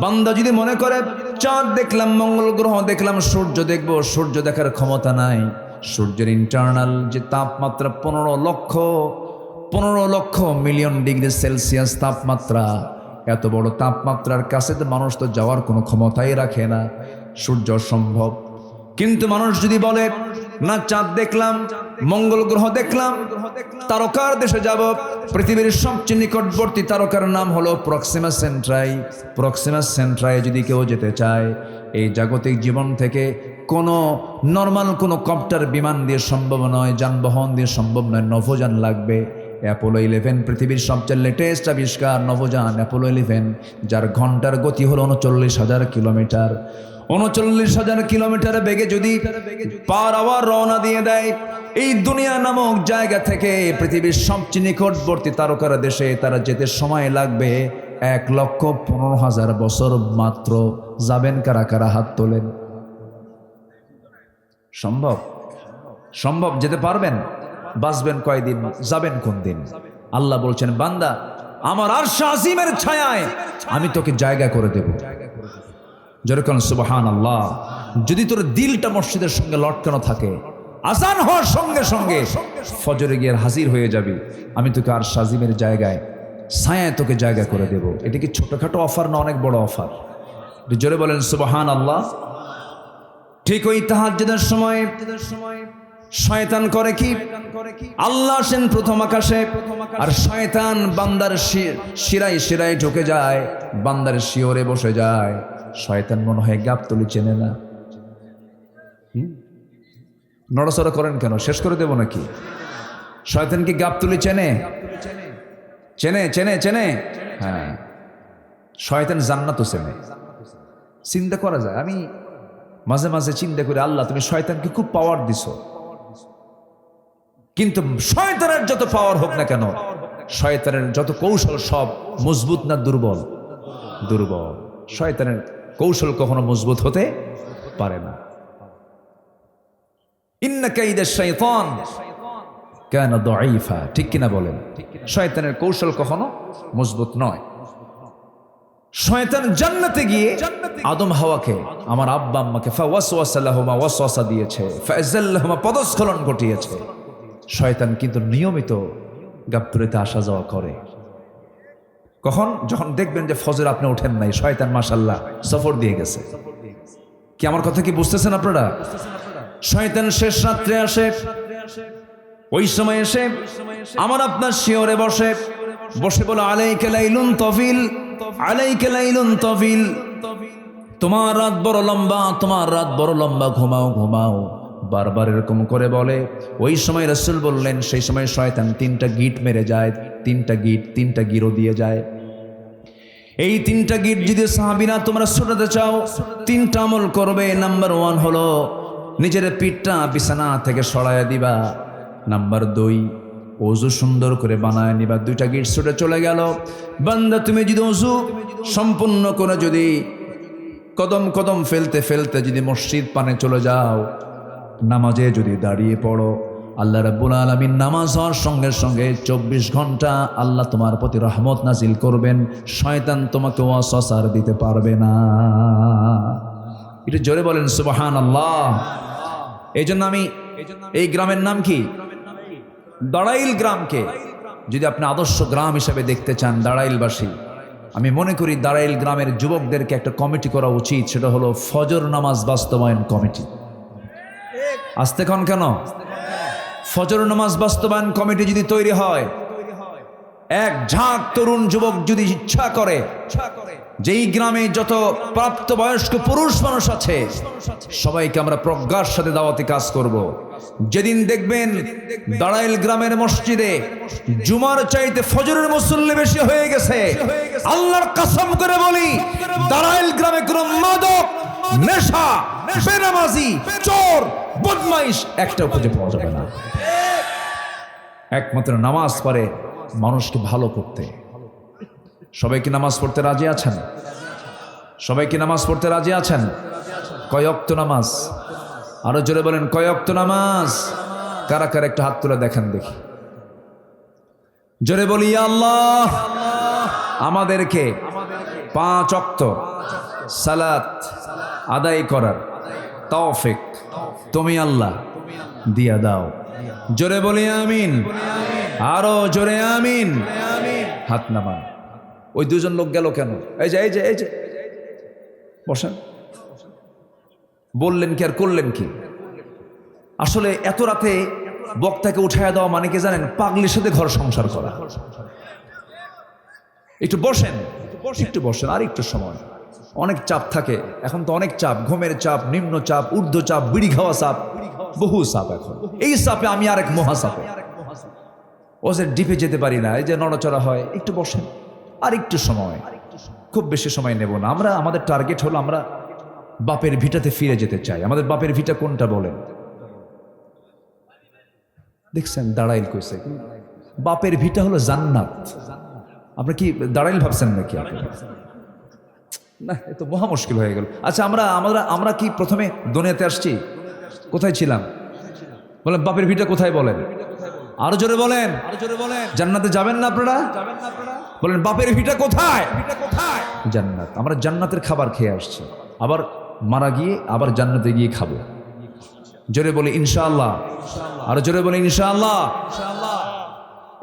বান্দা যদি মনে করে চাঁদ দেখলাম, মঙ্গল গ্রহ দেখলাম, সূর্য দেখবো, সূর্য দেখার ক্ষমতা নাই। সূর্যের ইন্টারনাল যে তাপমাত্রা 15 লক্ষ মিলিয়ন ডিগ্রি সেলসিয়াস তাপমাত্রা, এত বড় তাপমাত্রার কাছে তো মানুষ তো যাওয়ার কোনো ক্ষমতাই রাখে না। সূর্য সম্ভব। কিন্তু মানুষ যদি বলে না চাঁদ দেখলাম, মঙ্গল গ্রহ দেখলাম, তারকার দেশে যাব, পৃথিবীর সবচেয়ে নিকটবর্তী তারকার নাম হলো প্রক্সিমা সেন্ট্রাই। প্রক্সিমা সেন্ট্রাই যদি কেউ যেতে চায়, এই জাগতিক জীবন থেকে কোনো নর্মাল কোনো কপ্টার বিমান দিয়ে সম্ভব নয়, যানবাহন দিয়ে সম্ভব নয়, নভোযান লাগবে। অ্যাপোলো 11 পৃথিবীর সবচেয়ে লেটেস্ট আবিষ্কার, নভোযান অ্যাপোলো 11, যার ঘন্টার গতি হলো 39,000 কিলোমিটার। 39,000 কিলোমিটার বেগে যদি পার আওয়ার রওনা দিয়ে দেয় এই দুনিয়া নামক জায়গা থেকে পৃথিবীর সবচেয়ে নিকটবর্তী তারকার দেশে, তারা যেতে সময় লাগবে 1,15,000 বছর মাত্র। যাবেন কারা কারা? হাত তোলেন। সম্ভব? সম্ভব? যেতে পারবেন? বাঁচবেন কয়দিন? যাবেন কোন দিন? আল্লাহ বলছেন, বান্দা আমার আরশ আজিমের ছায়ায় আমি তোকে জায়গা করে দেব। যেরকম সুবহানাল্লাহ। যদি তোর দিলটা মসজিদের সঙ্গে লটকানো থাকে, আজান হওয়ার সঙ্গে সঙ্গে ফজরে গিয়ে হাজির হয়ে যাবি, আমি তোকে আরশ আজিমের জায়গায়, ছায়ায় তোকে জায়গা করে দেব। এটা কি ছোটখাটো অফার না অনেক বড় অফার? জোরে বলেন সুবহানাল্লাহ। ঠিক ওই তাহাজ্জুদের সময় শয়তান করে কি, আল্লাহ আসেন প্রথম আকাশে, আর শয়তান বান্দার শিরায় শিরায় ঢুকে যায়, বান্দার শিওরে বসে যায়। শয়তান মনে হয় গাবতলী চেনে না। নড়াচড়া করেন কেন? শেষ করে দেব নাকি? শয়তান কি গাবতলী চেনে? চেনে চেনে চেনে হ্যাঁ, শয়তান জান্নাতও চেনে। চিন্তা করা যায়, আমি মাঝে মাঝে চিন্তা করি, আল্লাহ তুমি শয়তানকে খুব পাওয়ার দিছো, কিন্তু শয়তানের যত পাওয়ার হোক না কেন, শয়তানের যত কৌশল সব মজবুত না দুর্বল? দুর্বল। শয়তানের কৌশল কখনো মজবুত হতে পারে না। ইন্না কাইদাশ শাইতান কানা দাঈফা, ঠিক কিনা বলেন? শয়তানের কৌশল কখনো মজবুত নয়। শয়তান জান্নাতে গিয়ে আদম হাওয়াকে, আমার আব্বা আম্মাকে ফাওয়াসওয়াসা লাহুমা ওয়াসওয়াসা দিয়েছে, ফাযাল্লাহুমা পদস্খলন ঘটিয়েছে। শয়তান কিন্তু নিয়মিত গাবতলীতে আসা যাওয়া করে। কখন? যখন দেখবেন যে ফজর আপনি ওঠেন নাই, শয়তান মাশাআল্লাহ সফর দিয়ে গেছে। কি আমার কথা কি বুঝতেছেন আপনারা? শয়তান শেষ রাত্রে আসে, ওই সময় এসে আমার আপনার শিওরে বসে বসে বলে আলাইকা লাইলুন তাফিল, আলাইকা লাইলুন তাফিল, তোমার রাত বড় লম্বা, তোমার রাত বড় লম্বা, ঘুমাও ঘুমাও, বারবার এরকম করে বলে। ওই সময় রাসূল বললেন, সেই সময় শয়তান 3টা গিট মেরে যায়, 3টা গিরো দিয়ে যায়। এই 3টা গিট যদি সাহাবীরা তোমরা ছুটাতে চাও, 3টা আমল করবে। নাম্বার 1 হলো নিজের পিঠটা বিছানা থেকে সরাইয়া দিবা। নাম্বার 2, ওযু সুন্দর করে বানায় নিবা। 2টা গিট ছুটে চলে গেল। বান্দা তুমি যদি ওযু সম্পূর্ণ করে যদি কদম কদম ফেলতে ফেলতে যদি মসজিদ পানে চলে যাও, নামাজে যদি দাঁড়িয়ে পড়ো, আল্লাহ রাব্বুল আলামিন নামাজ হওয়ার সঙ্গে সঙ্গে 24 ঘন্টা আল্লাহ তোমার প্রতি রহমত নাজিল করবেন। শয়তান তোমাকে ওয়াসওয়াসা দিতে পারবে না। এটা জোরে বলেন সুবহানাল্লাহ। এই জন্য আমি এই গ্রামের নাম কি? দাড়াইল গ্রামকে যদি আপনি আদর্শ গ্রাম হিসেবে দেখতে চান, দাড়াইলবাসী, আমি মনে করি দাড়াইল গ্রামের যুবকদেরকে একটা কমিটি করা উচিত। সেটা হলো ফজর নামাজ বাস্তবায়ন কমিটি। আসতে কন কেন? ফজর নামাজ বাস্তবায়ন কমিটি যদি তৈরি হয়, এক ঝাঁক তরুণ যুবক যদি ইচ্ছা করে, যেই গ্রামে যত প্রাপ্তবয়স্ক পুরুষ মানুষ আছে সবাইকে আমরা প্রজ্ঞার সাথে দাওয়াতি কাজ করব। যেদিন দেখবেন দাড়াইল গ্রামের মসজিদে জুমার চাইতে ফজরের মুসল্লি বেশি হয়ে গেছে, আল্লাহর কসম করে বলি, দাড়াইল গ্রামে কোনো মাদক, নেশা, বেনামাজি, চোর, বদমাইশ একটাও খুঁজে পাওয়া যাবে না। একমাত্র নামাজ পড়ে মানুষকে ভালো করতে। সবাই কি নামাজ পড়তে রাজি আছেন? সবাই কি নামাজ পড়তে রাজি আছেন? কয় ওয়াক্ত নামাজ? আরো জোরে বলেন, কয় ওয়াক্ত নামাজ? কারা কারা একটা হাত তুলে দেখেন দেখি। জোরে বলি, ইয়া আল্লাহ আমাদেরকে 5 ওয়াক্ত সালাত আদায় করার তৌফিক তুমি আল্লাহ দিয়া দাও। জোরে বলি আমিন। আরো জোরে আমিন। হাত নামান। ওই 2জন লোক গেল কেন? এই যে এই যে এই যে বসেন। বললেন কি আর করলেন কি? আসলে এত রাতে বক্তাকে উঠাইয়া দেওয়া মানে কি জানেন? পাগলির সাথে ঘর সংসার করা। একটু বসেন, একটু বসেন, আর একটু সময়। অনেক চাপ থাকে এখন, তো অনেক চাপ, ঘুমের চাপ, নিম্ন চাপ, ঊর্ধ্ব চাপ, বিড়ি খাওয়া চাপ, বহু চাপ। এখন এই চাপে আমি আরেক মহাচাপে, ও যে ডিপে যেতে পারি না, এই যে নড়াচড়া হয়। একটু বসেন, আর একটু সময়, খুব বেশি সময় নেব না। আমরা আমাদের টার্গেট হলো আমরা বাপের ভিটাতে ফিরে যেতে চাই। আমাদের বাপের ভিটা কোনটা বলেন? দেখছেন দাঁড়াইল কইছে, বাপের ভিটা হলো জান্নাত। আপনি কি দাঁড়াইল ভাবছেন নাকি? না, এ তো মহা মুশকিল হয়ে গেল। আচ্ছা, আমরা আমরা আমরা কি প্রথমে দুনিয়াতে আসছি? কোথায় ছিলাম বলেন? বাপের ভিটা কোথায় বলেন? আরো জোরে বলেন। জান্নাতে যাবেন না আপনারা? বলেন বাপের ভিটা কোথায়? জান্নাত। আমরা জান্নাতের খাবার খেয়ে আসছি, আবার মারা গিয়ে আবার জান্নাতে গিয়ে খাবো। জোরে বলি ইনশাআল্লাহ। আরো জোরে বলি ইনশাআল্লাহ।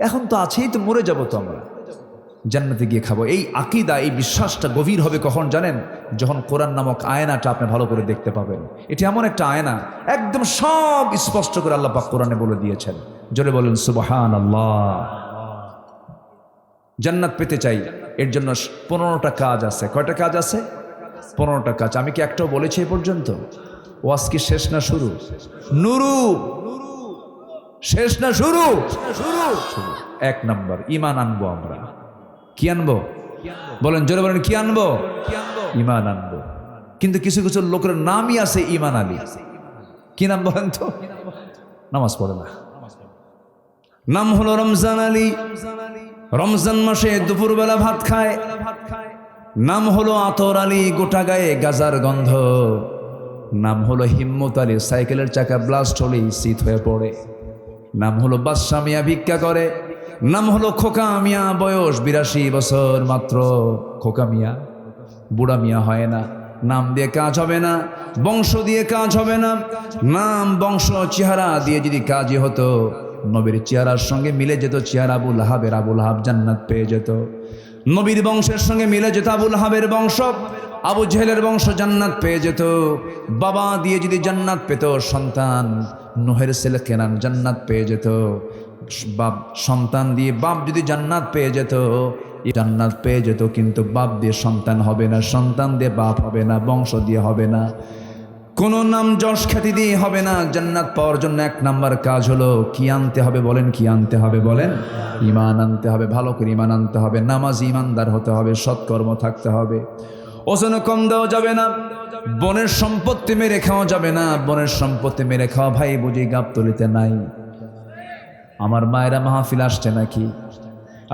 এখন তো আছেই, তো মরে যাবো তো আমরা। জান্নাতে গিয়ে খাবো। এই আকীদা, এই বিশ্বাসটা গভীর হবে কখন জানেন? যখন কোরআন নামক আয়নাটা আপনি ভালো করে দেখতে পাবেন। এটি এমন একটা আয়না, একদম সব স্পষ্ট করে আল্লাহ পাক কোরআনে বলে দিয়েছেন। জোরে বলেন সুবহানাল্লাহ। জান্নাত পেতে চাই, এর জন্য 15টা কাজ আছে। কয়টা কাজ আছে? 15টা কাজ। আমি কি একটাও বলেছি এ পর্যন্ত? ওয়াজ কি শেষ না শুরু? নুরু শেষ না শুরু? এক নাম্বার ঈমান আনবো আমরা। কি আনবো? বলেন, জোরে বলেন, কি আনবো? ঈমান আনবো। কিন্তু কিছু কিছু লোকের নামই আছে ঈমান আলী। কি নাম বলেন তো? নামাজ পড়ে না, নাম হলো রমজান আলী। রমজান মাসে দুপুরবেলা ভাত খায়। নাম হলো আতর আলী, গোটা গায়ে গাজার গন্ধ। নাম হলো হিম্মত আলী, সাইকেলের চাকা ব্লাস্ট হলেই শীত হয়ে পড়ে। নাম হলো বাদশা মিয়া, ভিক্ষা করে। নাম হলো খোকা মিয়া, বয়স 82 বছর মাত্র। খোকা মিয়া, বুড়া মিয়া হয় না। নাম দিয়ে কাজ হবে না, বংশ দিয়ে কাজ হবে না। নাম, বংশ, চেহারা দিয়ে যদি কাজই হতো, নবীর চেহারার সঙ্গে মিলে যেত চেহারা আবুল আহাবের, আবুল আহাব জান্নাত পেয়ে যেত। নবীর বংশের সঙ্গে মিলে যেত আবুল আহাবের বংশ, আবু জেহেলের বংশ জান্নাত পেয়ে যেত। বাবা দিয়ে যদি জান্নাত পেত, সন্তান নূহের ছেলে কেনান জান্নাত পেয়ে যেত। বাপ, সন্তান দিয়ে বাপ যদি জান্নাত পেয়ে যেত, জান্নাত পেয়ে যেত। কিন্তু বাপ দিয়ে সন্তান হবে না, সন্তান দিয়ে বাপ হবে না, বংশ দিয়ে হবে না, কোনো নাম যশ খ্যাতি দিয়ে হবে না। জান্নাত পাওয়ার জন্য 1 নাম্বার কাজ হলো কি আনতে হবে? বলেন, কি আনতে হবে? বলেন, ঈমান আনতে হবে। ভালো করে ঈমান আনতে হবে। নামাজ ঈমানদার হতে হবে, সৎকর্ম থাকতে হবে। ওজনে কম দেওয়া যাবে না। বনের সম্পত্তি মেরে খাওয়া যাবে না। বনের সম্পত্তি মেরে খাওয়া ভাই বুঝি গাবতলিতে নাই। আমার মায়েরা মাহফিল আসছে নাকি?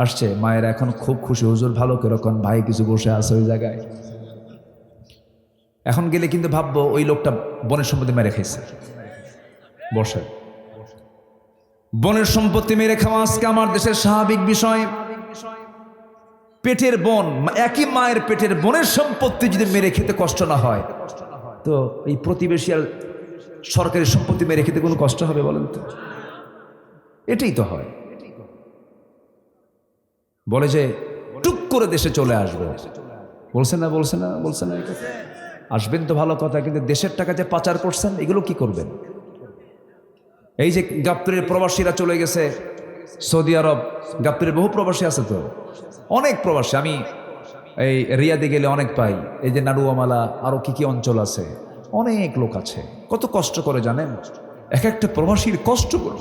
আসছে। মায়েরা এখন খুব খুশি, হুজুর ভালো করে কোন ভাই কিছু বসে আছে ওই জায়গায়। এখন গেলে কিন্তু ভাববো ওই লোকটা বনের সম্পত্তি মেরে খাইছে। বসে, বনের সম্পত্তি মেরে খাওয়া আজকে আমার দেশের স্বাভাবিক বিষয়। পেটের বোন, একই মায়ের পেটের বোনের সম্পত্তি যদি মেরে খেতে কষ্ট না হয়, তো এই প্রতিবেশী আর সরকারি সম্পত্তি মেরে খেতে কোনো কষ্ট হবে বলেন তো? এটাই তো হয়। বলে যে টুক করে দেশে চলে আসবে। বলছে না, বলছে না, বলছে না? আসবেন তো ভালো কথা, কিন্তু দেশের টাকা যে পাচার করছেন, এগুলো কি করবেন? এই যে গাবতলীর প্রবাসীরা চলে গেছে সৌদি আরব। গাবতলীর বহু প্রবাসী আছে তো, অনেক প্রবাসী। আমি এই রিয়াদে গেলে অনেক পাই। এই যে নাড়ুয়ামালা, আরো কি কি অঞ্চল আছে, অনেক লোক আছে। কত কষ্ট করে জানেন? এক একটা প্রবাসীর কষ্ট করে,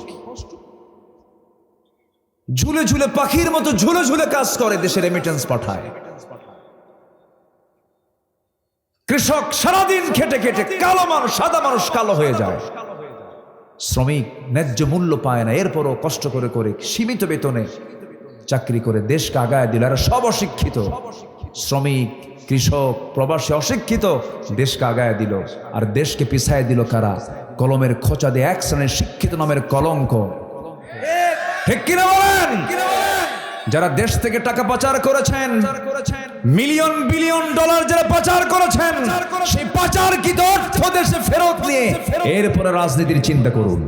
ঝুলে ঝুলে পাখির মতো ঝুলে ঝুলে কাজ করে, দেশে রেমিটেন্স পাঠায়। কৃষক সারাদিন খেটে খেটে কালো মানুষ, সাদা মানুষ কালো হয়ে যায়। শ্রমিক ন্যায্য মূল্য পায় না, এরপরও কষ্ট করে করে সীমিত বেতনে চাকরি করে দেশকে আগায় দিল। আর সব অশিক্ষিত, শ্রমিক, কৃষক, প্রবাসী অশিক্ষিত, দেশকে আগায় দিল। আর দেশকে পিছায় দিল কারা? কলমের খোঁচা দিয়ে 1 শ্রেণীর শিক্ষিত নামের কলঙ্ক। ঠিক কিনা বলেন? যারা দেশ থেকে টাকা পাচার করেছেন, মিলিয়ন বিলিয়ন ডলার যারা পাচার করেছেন, সেই পাচারকৃত অর্থ দেশে ফেরত নিয়ে এরপরে রাজনীতির চিন্তা করুন।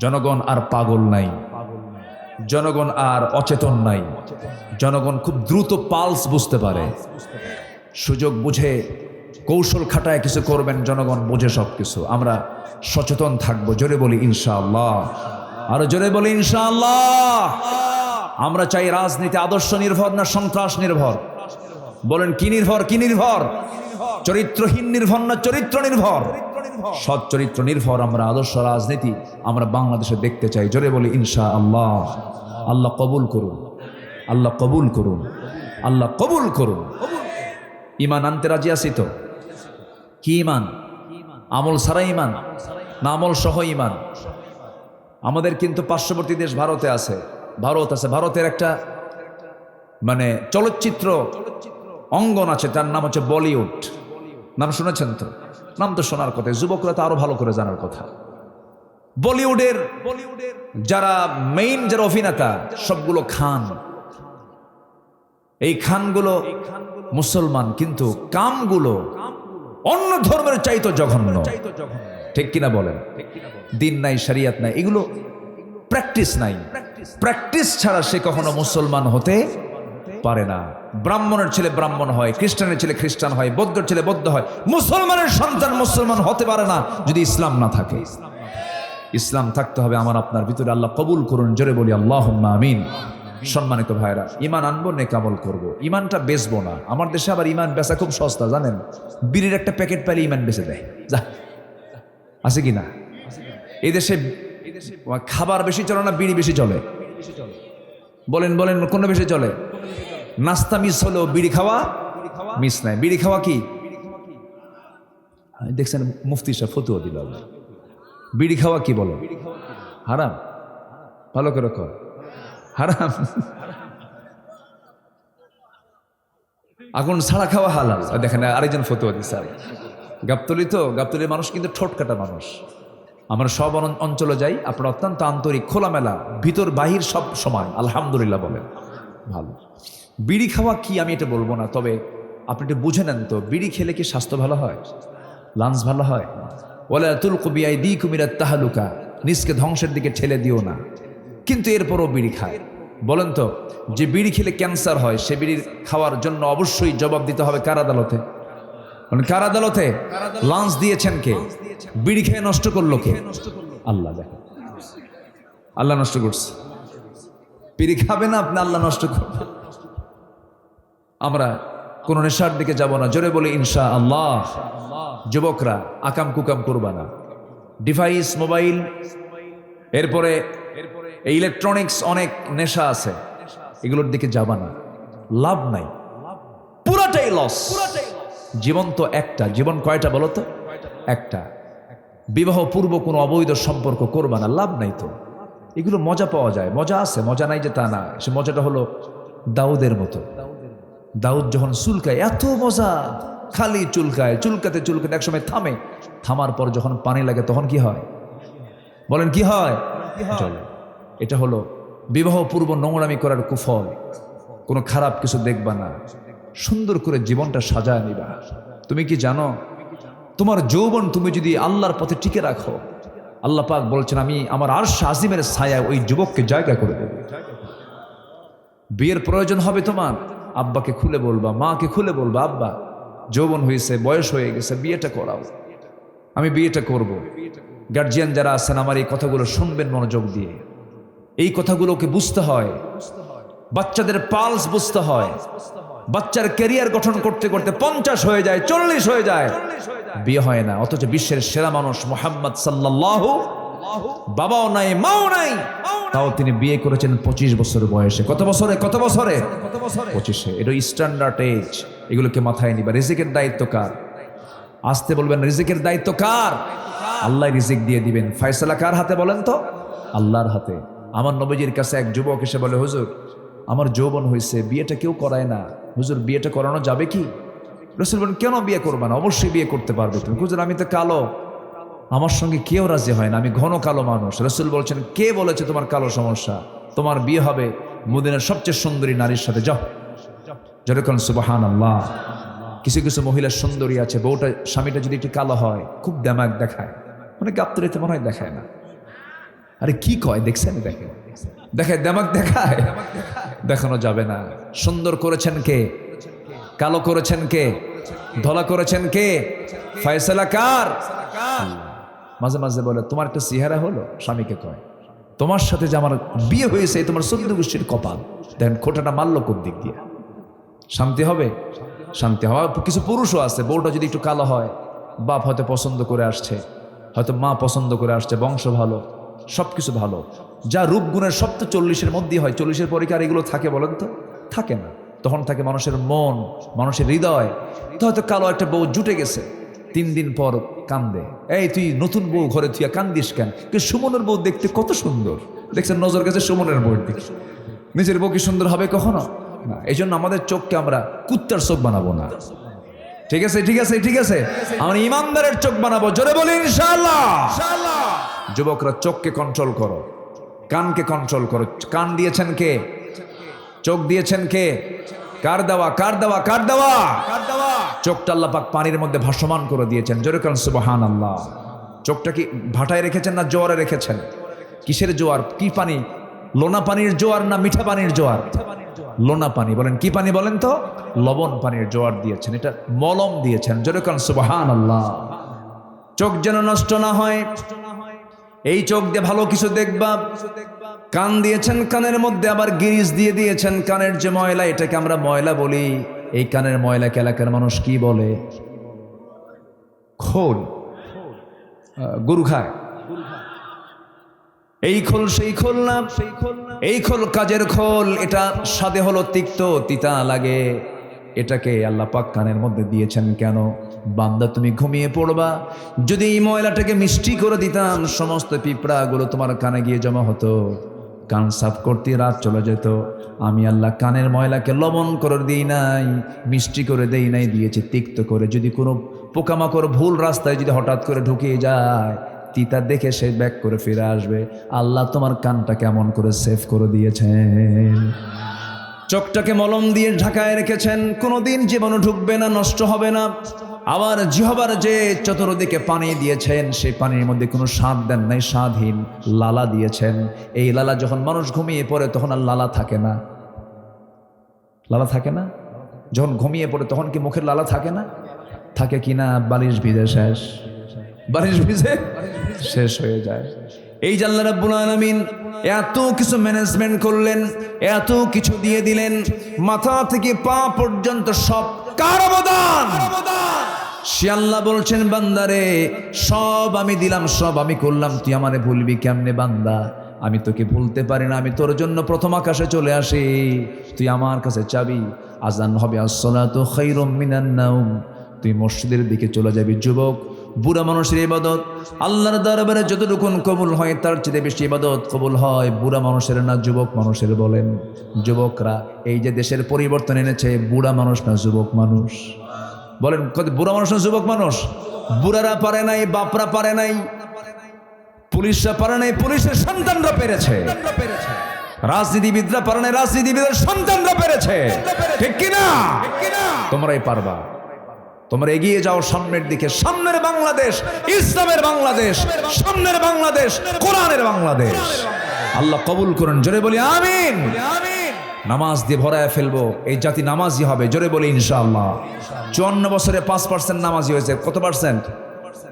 জনগণ আর পাগল নাই, জনগণ আর অচেতন নাই। জনগণ খুব দ্রুত পালস বুঝতে পারে। সুযোগ বুঝে কৌশল খাটায় কিছু করবেন, জনগণ বুঝে সব কিছু। আমরা সচেতন থাকবো। জোরে বলি ইনশাআল্লাহ, আরো জোরে বলি ইনশাআল্লাহ। আমরা চাই রাজনীতি আদর্শ নির্ভর না সন্ত্রাস নির্ভর? বলেন, কি নির্ভর? কি নির্ভর? চরিত্রহীন নির্ভর না চরিত্র নির্ভর? সৎ চরিত্র নির্ভর আমরা আদর্শ রাজনীতি আমরা বাংলাদেশে দেখতে চাই। জোরে বলি ইনশাআল্লাহ। আল্লাহ কবুল করুন, আল্লাহ কবুল করুন, আল্লাহ কবুল করুন। ঈমান আনতে রাজি আছি তো? কি ঈমান? আমল ছাড়া ঈমান না আমল সহ ঈমান? আমাদের কিন্তু পার্শ্ববর্তী দেশ ভারতে আছে, ভারত আছে। ভারতের একটা মানে চলচ্চিত্র অঙ্গন আছে, তার নাম হচ্ছে বলিউড। নাম শুনেছেন তো? নাম তো শোনার কথা, যুবকরা তো আরো ভালো করে জানার কথা। বলিউডের যারা মেইন যারা অভিনেতা সবগুলো খান। এই খানগুলো মুসলমান, কিন্তু কামগুলো অন্য ধর্মের চাইতো জঘন্য। ঠিক কিনা বলেন? দিন নাই, শরিয়ত নাই, এগুলো প্র্যাকটিস নাই। প্র্যাকটিস ছাড়া সে কখনো মুসলমান হতে পারে না। ব্রাহ্মণের ছেলে ব্রাহ্মণ হয়, খ্রিস্টানের ছেলে খ্রিস্টান হয়, বৌদ্ধের ছেলে বৌদ্ধ হয়, মুসলমানের সন্তান মুসলমান হতে পারে না যদি ইসলাম না থাকে। ইসলাম থাকতে হবে আমার আপনার ভিতরে। আল্লাহ কবুল করুন, জোরে বলি আল্লাহুম্মা আমিন। সম্মানিত ভাইরা, ইমান আনবো, নেক আমল করবো, ইমানটা বেচবো না। আমার দেশে আবার ইমান বেচা খুব সস্তা, জানেন? বিড়ির একটা প্যাকেট পাইলে ইমান বেচে দেয়। যা, আছে কি না? এই দেশে খাবার বেশি চলে না বিড়ি বেশি চলে? বলেন বলেন, কোন বেশি চলে? নাস্তা মিস হলেও বিড়ি খাওয়া মিস নাই। বিড়ি খাওয়া কি দেখছেন? মুফতি সাহেব ফতুয়া দিল, বিড়ি খাওয়া কি বলো? হারাম। ভালো করে কর, হারাম। আগুন ছাড়া খাওয়া হালাল। দেখেন আরেকজন ফতুয়া দিচ্ছে। গাবতলি তো, গাবতলির মানুষ কিন্তু ঠোঁট কাটা মানুষ। আমরা সব অঞ্চলে যাই, আপনারা অত্যন্ত আন্তরিক, খোলামেলা, ভিতর বাহির সব সমান, আলহামদুলিল্লাহ বলেন। ভালো। বিড়ি খাওয়া কি আমি এটা বলবো না, তবে আপনি একটু বুঝে নেন তো, বিড়ি খেলে কি স্বাস্থ্য ভালো হয়? লাঞ্চ ভালো হয়? ওয়ালা তুলকু বিআইদিকুম ইলাত তাহলুকা, নিজকে ধ্বংসের দিকে ঠেলে দিও না। কিন্তু এরপরও বিড়ি খায়। বলেন তো, যে বিড়ি খেলে ক্যান্সার হয়, সে বিড়ির খাওয়ার জন্য অবশ্যই জবাব দিতে হবে কার আদালতে? কার আদালতে? লাঞ্চ দিয়েছেন কে? বিড়ি খেয়ে নষ্ট করলো কে? আল্লাহ। দেখেন, আল্লাহ নষ্ট করছে। বিড়ি খাবে না আপনি, আল্লাহ নষ্ট করবে। আমরা কোন নেশার দিকে যাব না, জোরে বলি ইনশাআল্লাহ। যুবকরা আকাম কুকাম করবা না। ডিভাইস, মোবাইল, এরপরে এই ইলেকট্রনিক্স, অনেক নেশা আছে, এগুলোর দিকে যাবা না। লাভ নাই, পুরাটাই লস। জীবন তো একটা, জীবন কয়টা বলো তো? একটা। বিবাহ পূর্ব কোনো অবৈধ সম্পর্ক করবা না, লাভ নাই তো। এগুলো মজা পাওয়া যায়, মজা আছে, মজা নাই যে তা না। সে মজাটা হলো দাউদের মতো। দাউদ যখন চুলকায়, এত মজা, খালি চুলকায়, চুলকাতে চুলকাতে একসময় থামে। থামার পর যখন পানি লাগে তখন কি হয়? বলেন কি হয়? চলে। এটা হলো বিবাহ পূর্ব নোংরামি করার কুফল। কোনো খারাপ কিছু দেখবা না, সুন্দর করে জীবনটা সাজায় নিবা। তুমি কি জানো, তোমার যৌবন তুমি যদি আল্লাহর পথে টিকে রাখো, আল্লাহ পাক বলছেন আমি আমার আরশ আজিমের ছায়ায় ওই যুবককে জায়গা করে দেব। বিয়ের প্রয়োজন হবে তোমার, আব্বাকে খুলে বলবা, মাকে খুলে বলবা, আব্বা যৌবন হয়েছে, বয়স হয়ে গেছে, বিয়েটা করাও, আমি বিয়েটা করব। গার্জিয়ান যারা আছেন আমার এই কথাগুলো শুনবেন মনোযোগ দিয়ে। এই কথাগুলোকে বুঝতে হয়, বাচ্চাদের পালস বুঝতে হয়। বাচ্চার ক্যারিয়ার গঠন করতে করতে 50 হয়ে যায়, 40 হয়ে যায়, বিয়ে হয় না। অথচ বিশ্বের সেরা মানুষ মুহাম্মদ সাল্লাল্লাহু, বাবাও নাই মাও নাই, তাও তিনি বিয়ে করেছেন 25 বছর বয়সে। কত বছরে? কত বছরে? 25-এ। এটা স্ট্যান্ডার্ড এজ। এগুলোকে মাথায় নিবা। রিজিকের দায়িত্ব কার? আসতে বলবেন, রিজিকের দায়িত্ব কার? আল্লাহ রিজিক দিয়ে দিবেন। ফয়সালা কার হাতে বলেন তো? আল্লাহর হাতে। আমার নবীজির কাছে এক যুবক এসে বলে, হুজুর আমার যৌবন হয়েছে, বিয়েটা কেউ করায় না, হুজুর বিয়েটা করানো যাবে কি? রাসূল বলেন, কেন বিয়ে করবা না? অবশ্যই বিয়ে করতে পারবে তুমি। হুজুর আমি তো কালো, আমার সঙ্গে কেউ রাজি হয় না, আমি ঘন কালো মানুষ। রাসূল বলছেন, কে বলেছে তোমার কালো সমস্যা? তোমার বিয়ে হবে মদিনার সবচেয়ে সুন্দরী নারীর সাথে, যাও। যেরকম সুবহানাল্লাহ। কিছু কিছু মহিলার সুন্দরী আছে, বউটা স্বামীটা যদি একটু কালো হয় খুব দেমাক দেখায়, মানে গাবতলিতে মনে হয় দেখায় না। আরে কি কয় দেখছেন? দেখে দেখায়, দেমাক দেখায়। দেখানো যাবে না। সুন্দর করেছেন কে? কালো করেছেন কে? ধলা করেছেন কে? ফয়সালা কার? মাঝে মাঝে বলে, তোমার একটা চেহারা হলো, স্বামীকে কয় তোমার সাথে যে আমার বিয়ে হয়েছে তোমার 14 গোষ্ঠীর কপাল। দেখেন খোঁটাটা মারল কোন দিক দিয়ে। শান্তি হবে? শান্তি হওয়া। কিছু পুরুষও আছে, বউটা যদি একটু কালো হয়, বাপ হয়তো পছন্দ করে আসছে, হয়তো মা পছন্দ করে আসছে, বংশ ভালো, সবকিছু ভালো, যা রূপ গুণের সব তো 40-এর মধ্যেই হয়। 40-এর পরে কি আর এগুলো থাকে বলেন তো? থাকে না। তখন থাকে মানুষের মন, মানুষের হৃদয়। তো হয়তো কালো একটা বউ জুটে গেছে, 3 দিন পর কান্দে, এই তুই নতুন বউ ঘরে তুই কান্দিস কেন? কিন্তু সুমনের বউ দেখতে কত সুন্দর, দেখছেন নজর গেছে সুমনের বউয়ের দিকে। নিজের বউ কি সুন্দর হবে কখনো? না। এই জন্য আমাদের চোখকে আমরা কুত্তার চোখ বানাবো না। ঠিক আছে, ঠিক আছে, ঠিক আছে, আমরা ইমানদারের চোখ বানাবো। জোরে বলি ইনশাআল্লাহ। যুবকরা চোখকে কন্ট্রোল করো, কানকে কন্ট্রোল করো। কান দিয়েছেন কে? চোখ দিয়েছেন কে? কার দেওয়া? কার দেওয়া? কার দেওয়া? চোখটা আল্লাহ পাক পানির মধ্যে ভাসমান করে দিয়েছেন। জোরে কান সুবহানাল্লাহ। চোখটা কি ভাটায় রেখেছেন না জোয়ারে রেখেছেন? কিসের জোয়ার? কি পানি? লোনা পানির জোয়ার না মিঠা পানির জোয়ার? লোনা পানি। বলেন কি পানি বলেন তো? লবণ পানির জোয়ার দিয়েছেন, এটা মলম দিয়েছেন। জোরে কান সুবহানাল্লাহ। চোখ যেন নষ্ট না হয়, এই চোখ দিয়ে ভালো কিছু দেখবা। কান দিয়েছেন, কানের মধ্যে আবার গিরিজ দিয়ে দিয়েছেন। কানের যে ময়লা, এটাকে আমরা ময়লা বলি। এই কানের ময়লাকে এলাকার মানুষ কি বলে? খোল। গরু খায় এই খোল, সেই খোল না। এই খোল কাজের খোল, এটা স্বাদে হলো তিক্ত, তিতা লাগে। এটাকে আল্লাহ পাক কানের মধ্যে দিয়েছেন কেন? বান্দা তুমি ঘুমিয়ে পড়বা, যদি এই ময়লাটাকে মিষ্টি করে দিতাম, সমস্ত পিঁপড়াগুলো তোমার কানে গিয়ে জমা হতো, কান সাফ করতে রাত চলে যেত। আমি আল্লাহ কানের ময়লাকে লবণ করে দিই নাই, মিষ্টি করে দেই নাই, দিয়েছি তিক্ত করে। যদি কোনো পোকামাকড় ভুল রাস্তায় যদি হঠাৎ করে ঢুকিয়ে যায়, তিতা দেখে সে ব্যাক করে ফিরে আসবে। আল্লাহ তোমার কানটা কেমন করে সেভ করে দিয়েছেন। চোখটাকে মলম দিয়ে ঢাকায় রেখেছেন, কোনোদিন জীবাণু ঢুকবে না, নষ্ট হবে না। আবার জিহ্বার যে চতুর্দিকে পানি দিয়েছেন, সেই পানির মধ্যে কোনো স্বাদ দেন নাই, স্বাদহীন লালা দিয়েছেন। এই লালা যখন মানুষ ঘুমিয়ে পড়ে তখন আর লালা থাকে না। লালা থাকে না? যখন ঘুমিয়ে পড়ে তখন কি মুখের লালা থাকে না? থাকে কি না? বালিশ ভিজে শেষ, বালিশ ভিজে শেষ হয়ে যায়। এই যে আল্লাহ রাব্বুল আলামিন এত কিছু ম্যানেজমেন্ট করলেন, এত কিছু দিয়ে দিলেন, মাথা থেকে পা পর্যন্ত সব কার অবদান? সে আল্লাহ বলছেন, বান্দারে সব আমি দিলাম, সব আমি করলাম, তুই আমারে ভুলবি কেমনে বান্দা? আমি তোকে ভুলতে পারি না। আমি তোর জন্য প্রথম আকাশে চলে আসি, তুই আমার কাছে চাবি। আজান হবে আসসালাতু খায়রুম মিনান নাওম, তুই মসজিদের দিকে চলে যাবি। যুবক, বুড়া মানুষের ইবাদত আল্লাহর দরবারে যতটুকু কবুল হয়, তার চেয়ে বেশি ইবাদত কবুল হয় বুড়া মানুষের না যুবক মানুষের? বলেন যুবকরা এই যে দেশের পরিবর্তন এনেছে, বুড়া মানুষ না যুবক মানুষ? বলেন বুড়া মানুষ না যুবক মানুষ? বুড়ারা পারে নাই, বাপরা পারে নাই, পুলিশরা পারে নাই, পুলিশের সন্তানরা পেরেছে। রাজনীতিবিদরা পারে নাই, রাজনীতিবিদের সন্তানরা পেরেছে। ঠিক কিনা? তোমরাই পারবা। তোমরা এগিয়ে যাও সামনের দিকে। সামনের বাংলাদেশ ইসলামের বাংলাদেশ, সামনের বাংলাদেশ কোরআনের বাংলাদেশ। আল্লাহ কবুল করুন। জোরে বলি আমিন। নামাজ দিয়ে ভরায় ফেলবো, এই জাতি নামাজি হবে। জোরে বলি ইনশাআল্লাহ। 54 বছরে 5% নামাজি হয়েছে। কত পার্সেন্ট?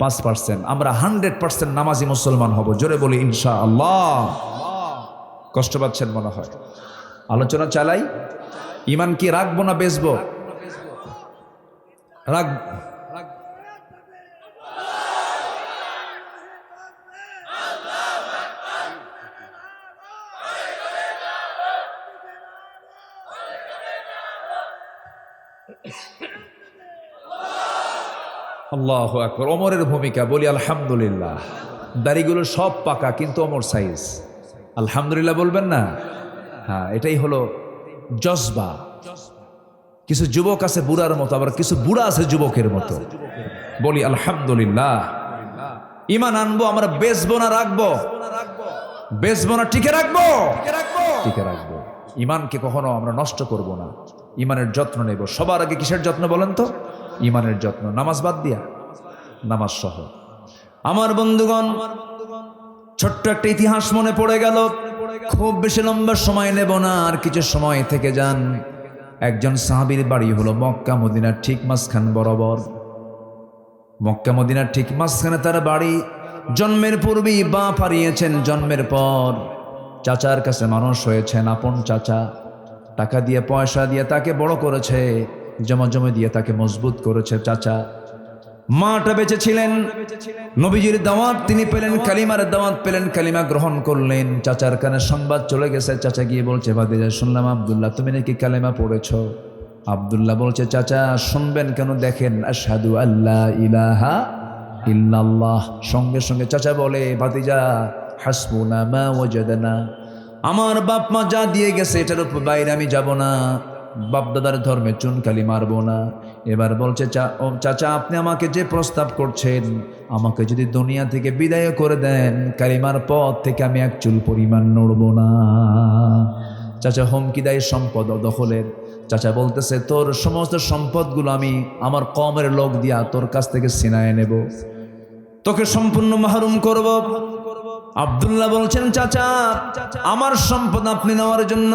5%। আমরা 100% নামাজি মুসলমান হব। জোরে বলি ইনশাআল্লাহ। কষ্ট পাচ্ছেন মনে হয়? আলোচনা চালাই। ইমান কি রাখবো না বেচবো? রাখ। আল্লাহু আকবার। ওমরের ভূমিকা বলি আলহামদুলিল্লাহ। দাড়িগুলো সব পাকা কিন্তু ওমর সাইজ। আলহামদুলিল্লাহ বলবেন না? হ্যাঁ, এটাই হলো জজবা। কিছু যুবক আছে বুড়ার মতো, আবার কিছু বুড়া আছে যুবকের মতো। বলি আলহামদুলিল্লাহ। ঈমান আনবো আমরা, বেচবো না রাখবো? বেচবো না টিকে রাখবো? টিকে রাখবো। ঈমানকে কখনো আমরা নষ্ট করব না, ঈমানের যত্ন নেব। সবার আগে কিসের যত্ন বলেন তো? ঈমানের যত্ন। নামাজ বাদ দিয়া? নামাজ সহ। আমার বন্ধুগণ, ছোট্ট একটা ইতিহাস মনে পড়ে গেল। খুব বেশি লম্বা সময় নেব না, আর কিছু সময় থেকে যান। একজন সাহাবীর বাড়ি হলো মক্কা মদিনার ঠিক মাঝখান বরাবর। মক্কা মদিনার ঠিক মাঝখানে তার বাড়ি। জন্মের পূর্বেই বাপ হারিয়েছেন, জন্মের পর চাচার কাছে মানুষ হয়েছেন, আপন চাচা। টাকা দিয়ে পয়সা দিয়ে তাকে বড় করেছে, জমা জমে দিয়ে তাকে মজবুত করেছে চাচা। মাটা বেঁচে ছিলেন, নবীজির দাওয়াত তিনি পেলেন, কালিমার দাওয়াত পেলেন, কালিমা গ্রহণ করলেন। চাচার কানে সংবাদ চলে গেছে। চাচা গিয়ে বলছে, ভাতিজা শুনলাম আব্দুল্লাহ তুমি নাকি কালিমা পড়েছ। আব্দুল্লাহ বলছে, চাচা শুনবেন কেন, দেখেন আশহাদু আল্লা ইলাহা ইল্লাল্লাহ। সঙ্গে সঙ্গে চাচা বলে, ভাতিজা হাসবুনা মা ওয়াজাদনা, আমার বাপ মা যা দিয়ে গেছে এটার উপর বাইরে আমি যাব না, বাপদাদার ধর্মে চুনকালি মারবো না। এবার বলছে, চাচা আপনি আমাকে যে প্রস্তাব করছেন, আমাকে যদি দুনিয়া থেকে বিদায় করে দেন, কালিমার পথ থেকে আমি এক চুল পরিমাণ নড়ব না। চাচা হুমকি দেয় সম্পদ দখলের। চাচা বলতেছে, তোর সমস্ত সম্পদগুলো আমি আমার কওমের লোক দিয়া তোর কাছ থেকে ছিনায় নেব, তোকে সম্পূর্ণ মাহরুম করব। আব্দুল্লাহ বলছেন, চাচা আমার সম্পদ আপনি নেওয়ার জন্য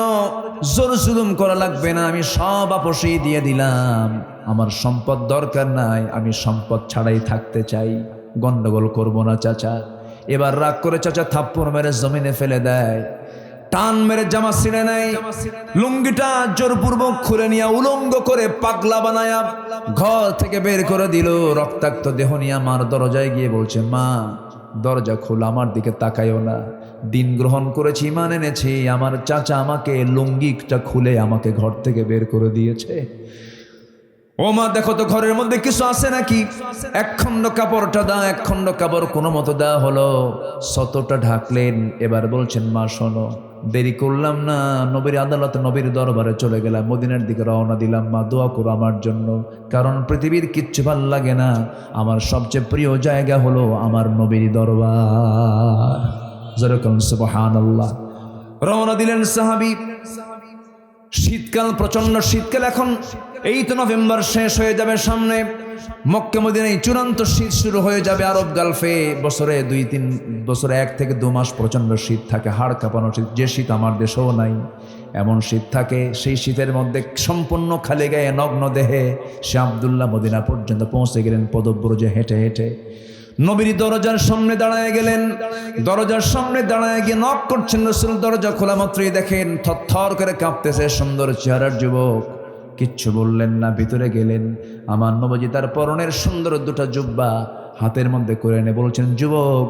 জোর জুলুম করা লাগবে না, আমি সব আপোষই দিয়ে দিলাম, আমার সম্পদ দরকার নাই, আমি সম্পদ ছাড়াই থাকতে চাই, গন্ডগোল করব না চাচা। এবার রাগ করে চাচা থাপ্পড় মেরে জমিনে ফেলে দেয়, টান মেরে জামা ছিঁড়ে নেয়, লুঙ্গিটা জোরপূর্বক খুলে নিয়ে উলঙ্গ করে পাগলা বানায়া ঘর থেকে বের করে দিল। রক্তাক্ত দেহ নিয়ে আমার দরজায় গিয়ে বলছে, মা দরজা খোলা, আমার দিকে তাকাইও না, দিন গ্রহণ করেছি, ঈমান এনেছি, আমার চাচা আমাকে লুঙ্গিটা খুলে আমাকে ঘর থেকে বের করে দিয়েছে। ও মা দেখো তো ঘরের মধ্যে কিছু আছে নাকি? এক খণ্ড কাপড়টা দাও, এক খণ্ড কাপড় কোনো মতো দেওয়া হলো, শতটা ঢাকলেন। এবার বলছেন, মা শোনো, দেরি করলাম না, নবীর আদালতে নবীর দরবারে চলে গেলাম, মদিনার দিকে রওনা দিলাম, মা দোয়া করো আমার জন্য, কারণ পৃথিবীর কিচ্ছু ভাল লাগে না, আমার সবচেয়ে প্রিয় জায়গা হলো আমার নবীর দরবার। যেরকম সুবহানাল্লাহ। রওনা দিলেন সাহাবী। শীতকাল, প্রচন্ড শীতকাল, এখন এই তো নভেম্বর শেষ হয়ে যাবে, সামনে মক্কা মদিনায় চূড়ান্ত শীত শুরু হয়ে যাবে। আরব গালফে বছরে 2-3 বছরে 1 থেকে 2 মাস প্রচন্ড শীত থাকে, হাড় কাঁপানো শীত, যে শীত আমার দেশেও নাই এমন শীত থাকে। সেই শীতের মধ্যে সম্পূর্ণ খালি গায়ে নগ্ন দেহে সে আব্দুল্লাহ মদিনা পর্যন্ত পৌঁছে গেলেন পদব্রজে হেঁটে হেঁটে। নবীর দরজার সামনে দাঁড়ায় গেলেন, দরজার সামনে দাঁড়ায় গিয়ে নক করছেন। রাসূল দরজা খোলা মাত্রই দেখেন থরথর করে কাঁপতেছে সুন্দর চেহারার যুবক। কিচ্ছু বললেন না, ভিতরে গেলেন। আমার নবীজি তার পরনের সুন্দর 2টা জুব্বা হাতের মধ্যে করে এনে বলছেন, যুবক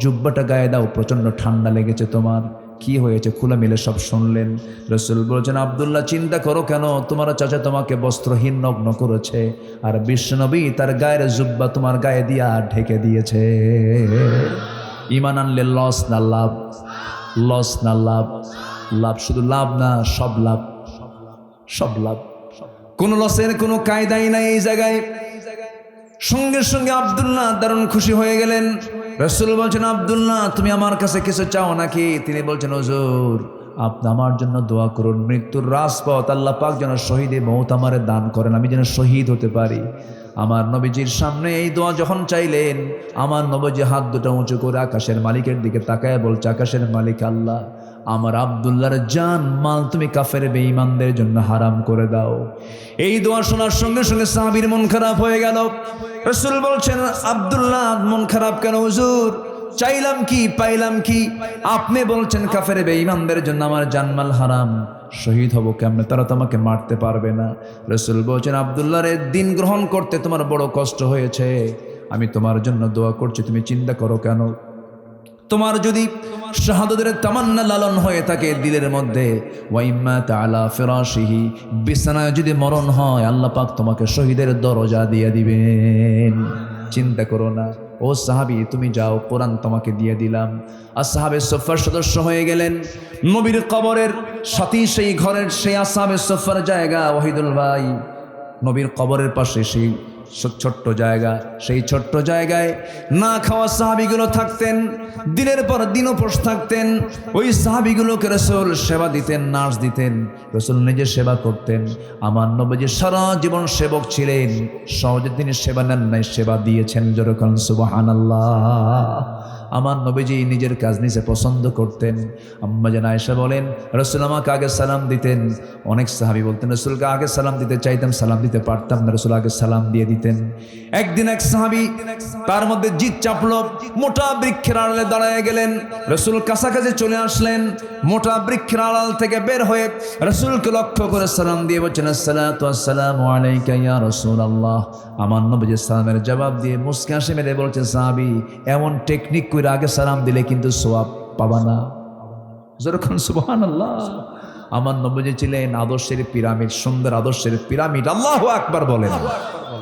জুব্বাটা গায়ে দাও, প্রচন্ড ঠান্ডা লেগেছে তোমার, কি হয়েছে? খোলা মিলে সব শুনলেন। রাসূল বলছেন, আব্দুল্লাহ চিন্তা করো কেন, তোমার চাচা তোমাকে বস্ত্রহীন নগ্ন করেছে, আর বিশ্বনবী তার গায়ের জুব্বা তোমার গায়ে দিয়া ঢেকে দিয়েছে। ঈমান আনলে লস না লাভ? লস না লাভ? লাভ, শুধু লাভ না, সব লাভ, সব লাভ, কোন লসের কোনো কায়দাই নাই এই জায়গায়। সঙ্গে সঙ্গে আব্দুল্লাহ দারুণ খুশি হয়ে গেলেন। রাসূল বলছেন, আব্দুল্লাহ তুমি আমার কাছে কিছু চাও নাকি? তিনি বলছেন, হুজুর আপনি আমার জন্য দোয়া করুন, মৃত্যুর রাজপথ আল্লাহ পাক যেন শহীদে মওত আমারে দান করেন, আমি যেন শহীদ হতে পারি। আমার নবীজির সামনে এই দোয়া যখন চাইলেন, আমার নবীজি হাত দুটো উঁচু করে আকাশের মালিকের দিকে তাকায় বলছে, আকাশের মালিক আল্লাহ, আমার আব্দুল্লাহর জান মাল তুমি কাফের বেঈমানদের জন্য হারাম করে দাও। এই দোয়া শোনার সঙ্গে সঙ্গে সাহাবীর মন খারাপ হয়ে গেল। রাসূল বলছেন, আব্দুল্লাহ মন খারাপ কেন হুজুর? চাইলাম কি পাইলাম কি? আপনি বলছেন কাফের বেঈমানদের জন্য আমার জানমাল হারাম, শহীদ হব কেমনে? তারা তোমাকে মারতে পারবে না। রাসূল বলছেন, আব্দুল্লাহর দিন গ্রহণ করতে তোমার বড় কষ্ট হয়েছে, আমি তোমার জন্য দোয়া করছি, তুমি চিন্তা করো কেন? তোমার যদি শাহাদাতের তামান্না লালন হয়ে থাকে দিলের মধ্যে, ওয়াইম্মা তাআলা ফিরাশিহি, বিছানায় যদি মরণ হয় আল্লাহ পাক তোমাকে শহীদের দরজা দিয়ে দিবেন, চিন্তা করো না। ও সাহাবী তুমি যাও, কোরআন তোমাকে দিয়ে দিলাম। আসহাবে সুফফার সদস্য হয়ে গেলেন। নবীর কবরের সাথে সেই ঘরের সেই আসহাবে সুফফার জায়গা, ওয়াহিদুল ভাই নবীর কবরের পাশে সেই ছোট্ট জায়গা, সেই ছোট্ট জায়গায় না খাওয়া সাহাবীগুলো থাকতেন, দিনের পর দিন উপোস থাকতেন। ওই সাহাবীগুলোকে রাসূল সেবা দিতেন, নার্স দিতেন, রাসূল নিজে সেবা করতেন। আমার নবীজি সারা জীবন সেবক ছিলেন, সহজে তিনি সেবা নেন নাই, সেবা দিয়েছেন। যেরকম সুবহানাল্লাহ। আমার নবীজি নিজের কাজ নিজে পছন্দ করতেন। আম্মা জান আয়েশা বলেন, রাসূল আমাকে আগে সালাম দিতেন। অনেক সাহাবী বলতেন, রাসূলকে আগে সালাম দিতে চাইতাম, সালাম দিতে পারতাম না, রাসূল আগে সালাম দিয়ে দিতেন। একদিন এক সাহাবী তার মধ্যে জিদ চাপলো, মোটা বৃক্ষের আড়ালে দাঁড়ায় গেলেন। রাসূল কাছাকাছি চলে আসলেন, মোটা বৃক্ষের আড়াল থেকে বের হয়ে রাসূলকে লক্ষ্য করে সালাম দিয়ে বলছেন, আসসালাতু আসসালামু আলাইকা ইয়া রাসূলুল্লাহ। আমার নবীজি সালামের জবাব দিয়ে মুস্কি হাসি মেরে বলছেন, সাহাবী এমন টেকনিক করে আগে সালাম দিলে কিন্তু সওয়াব পাবা না। যেরকম সুবহানাল্লাহ। আমার নবীজি ছিলেন আদর্শের পিরামিড, সুন্দর আদর্শের পিরামিড। আল্লাহু আকবার বলেন।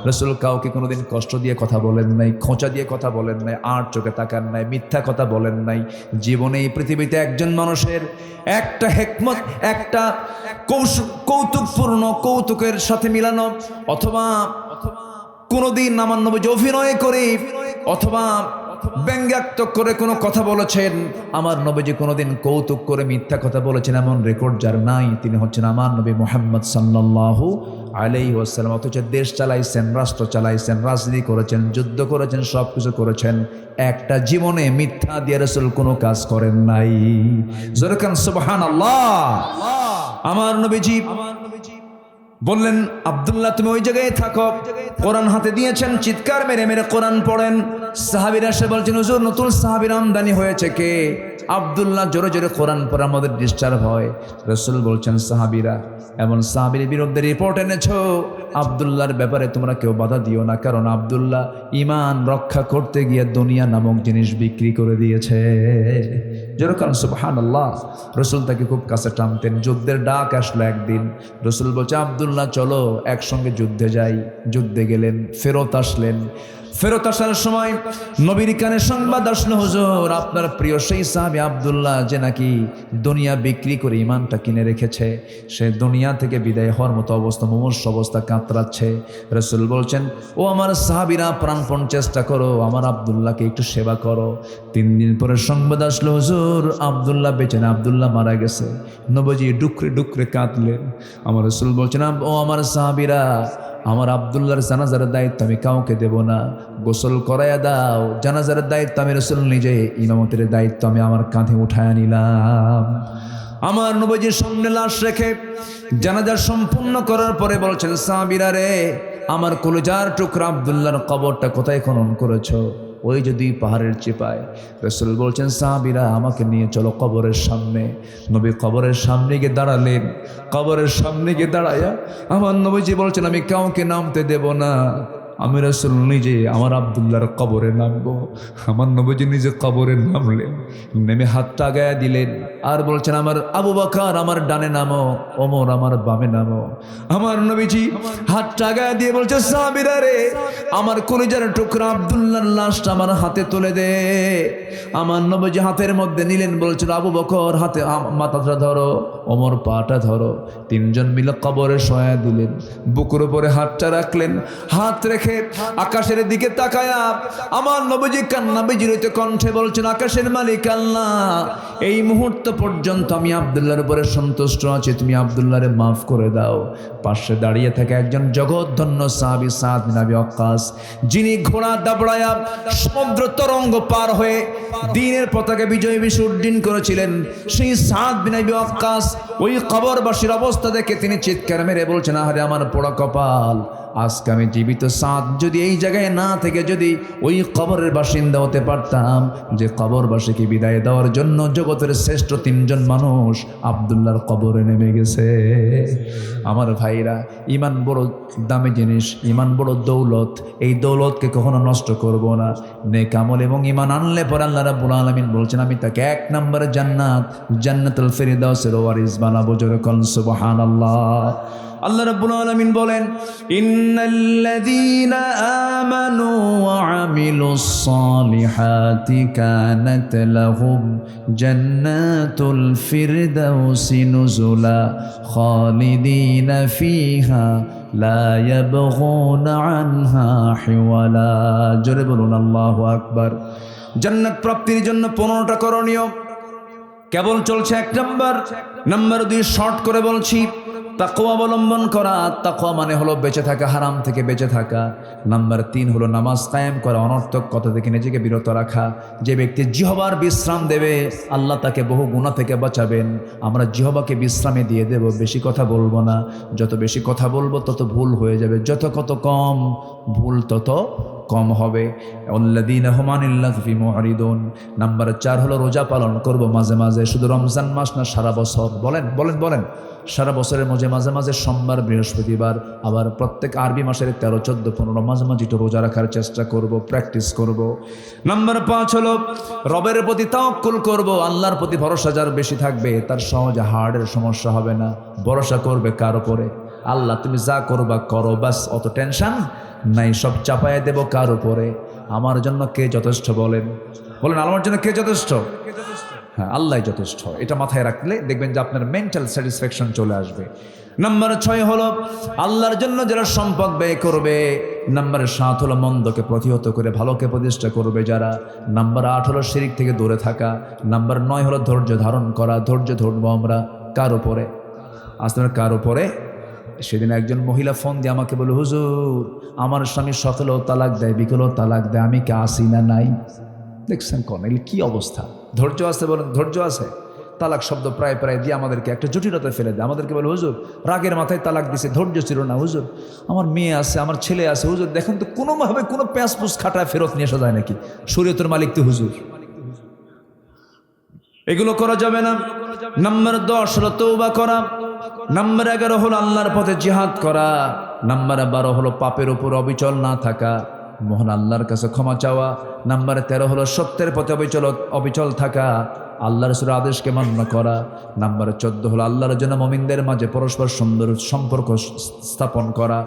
রাসূল কাউকে কোনোদিন কষ্ট দিয়ে কথা বলেন নাই, খোঁচা দিয়ে কথা বলেন নাই, আর চোখে তাকান নাই, মিথ্যা কথা বলেন নাই। জীবনে এই পৃথিবীতে একজন মানুষের একটা হিকমত, একটা কৌতুকপূর্ণ কৌতুকের সাথে মিলানো, অথবা কোনোদিন আমার নবীজি অভিনয় করে, অথবা ব্যঙ্গাত্মক করে কোনো কথা বলেছেন, আমার নবীজি কোনোদিন কৌতুক করে মিথ্যা কথা বলেছেন এমন রেকর্ড যার নাই তিনি হচ্ছেন আমার নবী মুহাম্মদ সাল্লাল্লাহু আলাইহি ওয়াসাল্লাম। অথচ দেশ চালাইছেন, রাষ্ট্র চালাইছেন, রাজনীতি করেছেন, যুদ্ধ করেছেন, সব কিছু করেছেন, একটা জীবনে মিথ্যা দিয়ে রাসূল কোনো কাজ করেন নাই। জোরে কান সুবহানাল্লাহ। আমার নবীজি বললেন, আব্দুল্লাহ তুমি ওই জায়গায় থাকো, কোরআন হাতে দিয়েছেন, চিৎকার মেরে মেরে কোরআন পড়েন। সাহাবীরা এসে বলছেন, হুজুর নতুন সাহাবীর আমদানি হয়েছে কে? আব্দুল্লাহ জোরে জোরে কোরআন পড়ে আমাদের ডিস্টার্ব হয়। রাসূল বলছেন, সাহাবীরা এমন সাহাবীর বিরুদ্ধে রিপোর্ট এনেছো, আব্দুল্লাহর ব্যাপারে তোমরা কেউ বাধা দিও না, কারণ আব্দুল্লাহ ঈমান রক্ষা করতে গিয়ে দুনিয়া নামক জিনিস বিক্রি করে দিয়েছে। যেরকম সুবহানাল্লাহ। রাসূল তাকে খুব কাছে টানতেন। যুদ্ধের ডাক আসলো একদিন, রাসূল বলছে, আব্দুল্লাহ চলো একসঙ্গে যুদ্ধে যাই। যুদ্ধে গেলেন, ফেরত আসলেন। ফেরত আসার সময় নবীর কানে সংবাদ আসলো, হুজুর আপনার প্রিয় সেই সাহাবী আব্দুল্লাহ যে নাকি দুনিয়া বিক্রি করে ঈমানটা কিনে রেখেছে, সে দুনিয়া থেকে বিদায় হওয়ার মতো অবস্থা, মুমূর্ষু অবস্থা, কাতরাচ্ছে। রাসূল বলছেন, ও আমার সাহাবীরা প্রাণপণ চেষ্টা করো, আমার আব্দুল্লাহকে একটু সেবা করো। 3 দিন পরে সংবাদ আসলো, হুজুর আব্দুল্লাহ বেঁচে না, আব্দুল্লাহ মারা গেছে। নবীজি ডুকরে ডুকরে কাঁদলেন। আমার রাসূল বলছেন, ও আমার সাহাবীরা, আমার আব্দুল্লাহর জানাজার দায়িত্ব আমি কাউকে দেব না, গোসল করাইয়া দাও। জানাজার দায়িত্ব আমি রাসূল নিজে, ইমামতের দায়িত্ব আমি আমার কাঁধে উঠায় নিলাম। আমার নবীজির সামনে লাশ রেখে জানাজা সম্পূর্ণ করার পরে বলছেন, সাহাবীরা রে, আমার কলিজার টুকরা আব্দুল্লাহর কবরটা কোথায় খনন করেছো? ওই যদি পাহাড়ের চিপায়। রাসূল বলছেন, সাহাবীরা আমাকে নিয়ে চলো কবরের সামনে। নবী কবরের সামনে গিয়ে দাঁড়ালেন। কবরের সামনে গিয়ে দাঁড়ায়া আমার নবীজি বলছেন, আমি কাউকে নামতে দেব না, আমি রাসূল নিজে আমার আব্দুল্লাহর কবরে নামবো। আমার নবীজি নিজে কবরে নামলেন, নেমে হাতটা আগায়া দিলেন আর বলছেন, আমার আবু বকর আমার ডানে নামো, ওমর আমার বামে নামো। আমার নবীজি হাতটা আগায়া দিয়ে বলছে, সাহাবীরা রে, আমার কলিজার টুকরা আব্দুল্লাহর লাশটা আমার হাতে তুলে দে। আমার নবীজি হাতের মধ্যে নিলেন, বলছেন, আবু বকর হাতে মাথাটা ধরো, ওমর পাটা ধরো। 3 জন মিলে কবরে শোয়া দিলেন। বুকের উপরে হাতটা রাখলেন। হাত রেখে আকাশের দিকে তাকায়া আমার নবীজি কান্না বিজড়িত কণ্ঠে বলছেন, আকাশের মালিক আল্লাহ, এই মুহূর্ত পর্যন্ত আমি আব্দুল্লাহর উপরে সন্তুষ্ট আছি, তুমি আব্দুল্লাহরে মাফ করে দাও। পাশে দাঁড়িয়ে থাকা একজন জগৎধন্য সাহাবী সাদ বিন আবি ওয়াক্কাস, যিনি ঘোড়া দাবড়ায়া সমুদ্র তরঙ্গ পার হয়ে দ্বীনের পতাকা বিজয় বেশি উড্ডীন করেছিলেন, সেই সাদ বিন আবি ওয়াক্কাস ওই কবরবাসীর অবস্থা দেখে তিনি চিৎকার মেরে বলছেন, আহারে আমার পোড়া কপাল, আজকে আমি জীবিত সাদ যদি এই জায়গায় না থেকে যদি ওই কবরের বাসিন্দা হতে পারতাম, যে কবরবাসীকে বিদায় দেওয়ার জন্য জগতের শ্রেষ্ঠ 3 জন মানুষ আব্দুল্লাহর কবরে নেমে গেছে। আমার ভাইরা, ঈমান বড় দামি জিনিস, ঈমান বড় দৌলত। এই দৌলতকে কখনো নষ্ট করব না। নেক আমল এবং ঈমান আনলে পরে আল্লাহ রাব্বুল আলামিন বলছেন, আমি তাকে 1 নম্বরে জান্নাত, জান্নাতুল ফিরদাউসের ওয়ারিস বানাবো। জোরে বলুন সুবহানাল্লাহ। আল্লাহ রাব্বুল আলামিন বলেন, ইন্নাল্লাযীনা আমানু ওয়া আমিলুস সালিহাতি কানাত লাহুম জান্নাতুল ফিরদাউসি নুজুলা খালিদিনা ফিহা লা ইয়াবগুনা আনহা হিওয়ালা। জোরে বলুন আল্লাহু আকবার। জান্নাত প্রাপ্তির জন্য 15টা করণীয় কেবল চলছে। 1 নাম্বার, নাম্বার 2 শর্ট করে বলছি, তাকওয়া অবলম্বন করা। তাকওয়া মানে হলো বেঁচে থাকা, হারাম থেকে বেঁচে থাকা। নাম্বার 3 হলো নামাজ কায়েম করা, অনর্থক কথা থেকে নিজেকে বিরত রাখা। যে ব্যক্তি জিহবার বিশ্রাম দেবে, আল্লাহ তাকে বহু গুনাহ থেকে বাঁচাবেন। আমরা জিহবাকে বিশ্রামে দিয়ে দেব, বেশি কথা বলবো না। যত বেশি কথা বলবো তত ভুল হয়ে যাবে, যত কত কম ভুল তত কম হবে। আল্লাযীনা হুম আনিল লাগফি মুরিদুন। নাম্বার 4 হলো রোজা পালন করব মাঝে মাঝে, শুধু রমজান মাস না, সারা বছর। বলেন বলেন বলেন, সারা বছরের মাঝে মাঝে মাঝে সোমবার, বৃহস্পতিবার, আবার প্রত্যেক আরবি মাসের 13, 14, 15 মাঝে মাঝে একটু রোজা রাখার চেষ্টা করব, প্র্যাকটিস করব। নাম্বার 5 হলো রবের প্রতি তাওয়াক্কুল করব। আল্লাহর প্রতি ভরসা যার বেশি থাকবে, তার সহজে হার্টের সমস্যা হবে না। ভরসা করবে কার উপরে? আল্লাহ, তুমি যা করবা করো, বাস, অত টেনশন নাই, সব চাপায় দেব কার উপরে? আমার জন্য কে যথেষ্ট? বলেন বলেন, আমার জন্য কে যথেষ্ট? হ্যাঁ, আল্লাহ যথেষ্ট। এটা মাথায় রাখলে দেখবেন যে আপনার মেন্টাল স্যাটিসফ্যাকশন চলে আসবে। নাম্বার 6 হলো আল্লাহর জন্য যারা সম্পদ ব্যয় করবে, নাম্বার 7 হলো মন্দকে প্রতিহত করে ভালোকে প্রতিষ্ঠা করবে যারা। নাম্বার 8 হলো শিরিক থেকে দূরে থাকা। নাম্বার 9 হলো ধৈর্য ধারণ করা। ধৈর্য ধরবো আমরা কার উপরে? আসলে কার উপরে? সেদিন একজন মহিলা ফোন দিয়ে আমাকে বলে, হুজুর আমার স্বামী সকালেও তালাক দেয়, বিকেলেও তালাক দেয়, আমি কি আসি না নাই? দেখছেন কোন কি অবস্থা? ধৈর্য আছে? বলেন ধৈর্য আছে? তালাক শব্দ প্রায় প্রায় দিয়ে আমাদেরকে একটা জটিলতায় ফেলে দেয়। আমাদেরকে বলে, হুজুর রাগের মাথায় তালাক দিছে, ধৈর্য ছিল না। হুজুর আমার মেয়ে আছে, আমার ছেলে আছে, হুজুর দেখেন তো কোনোভাবে কোনো প্যাঁচপুস খাটায় ফেরত নিয়ে আসা যায় নাকি? শরীয়তের মালিক তো হুজুর। এগুলো করা যাবে না। নাম্বার 10 হলো তওবা করা। নাম্বার 11 হলো আল্লাহর পথে জিহাদ করা। নাম্বার 12 হলো পাপের উপর অবিচল না থাকা, মহান আল্লাহর কাছে ক্ষমা চাওয়া। নাম্বার 13 হলো সত্যের পথে অবিচল থাকা, আল্লাহ রাসূলের আদেশকে মান্য করা। নাম্বার 14 হলো আল্লাহর জন্য মুমিনদের মাঝে পরস্পর সুন্দর সম্পর্ক স্থাপন করা।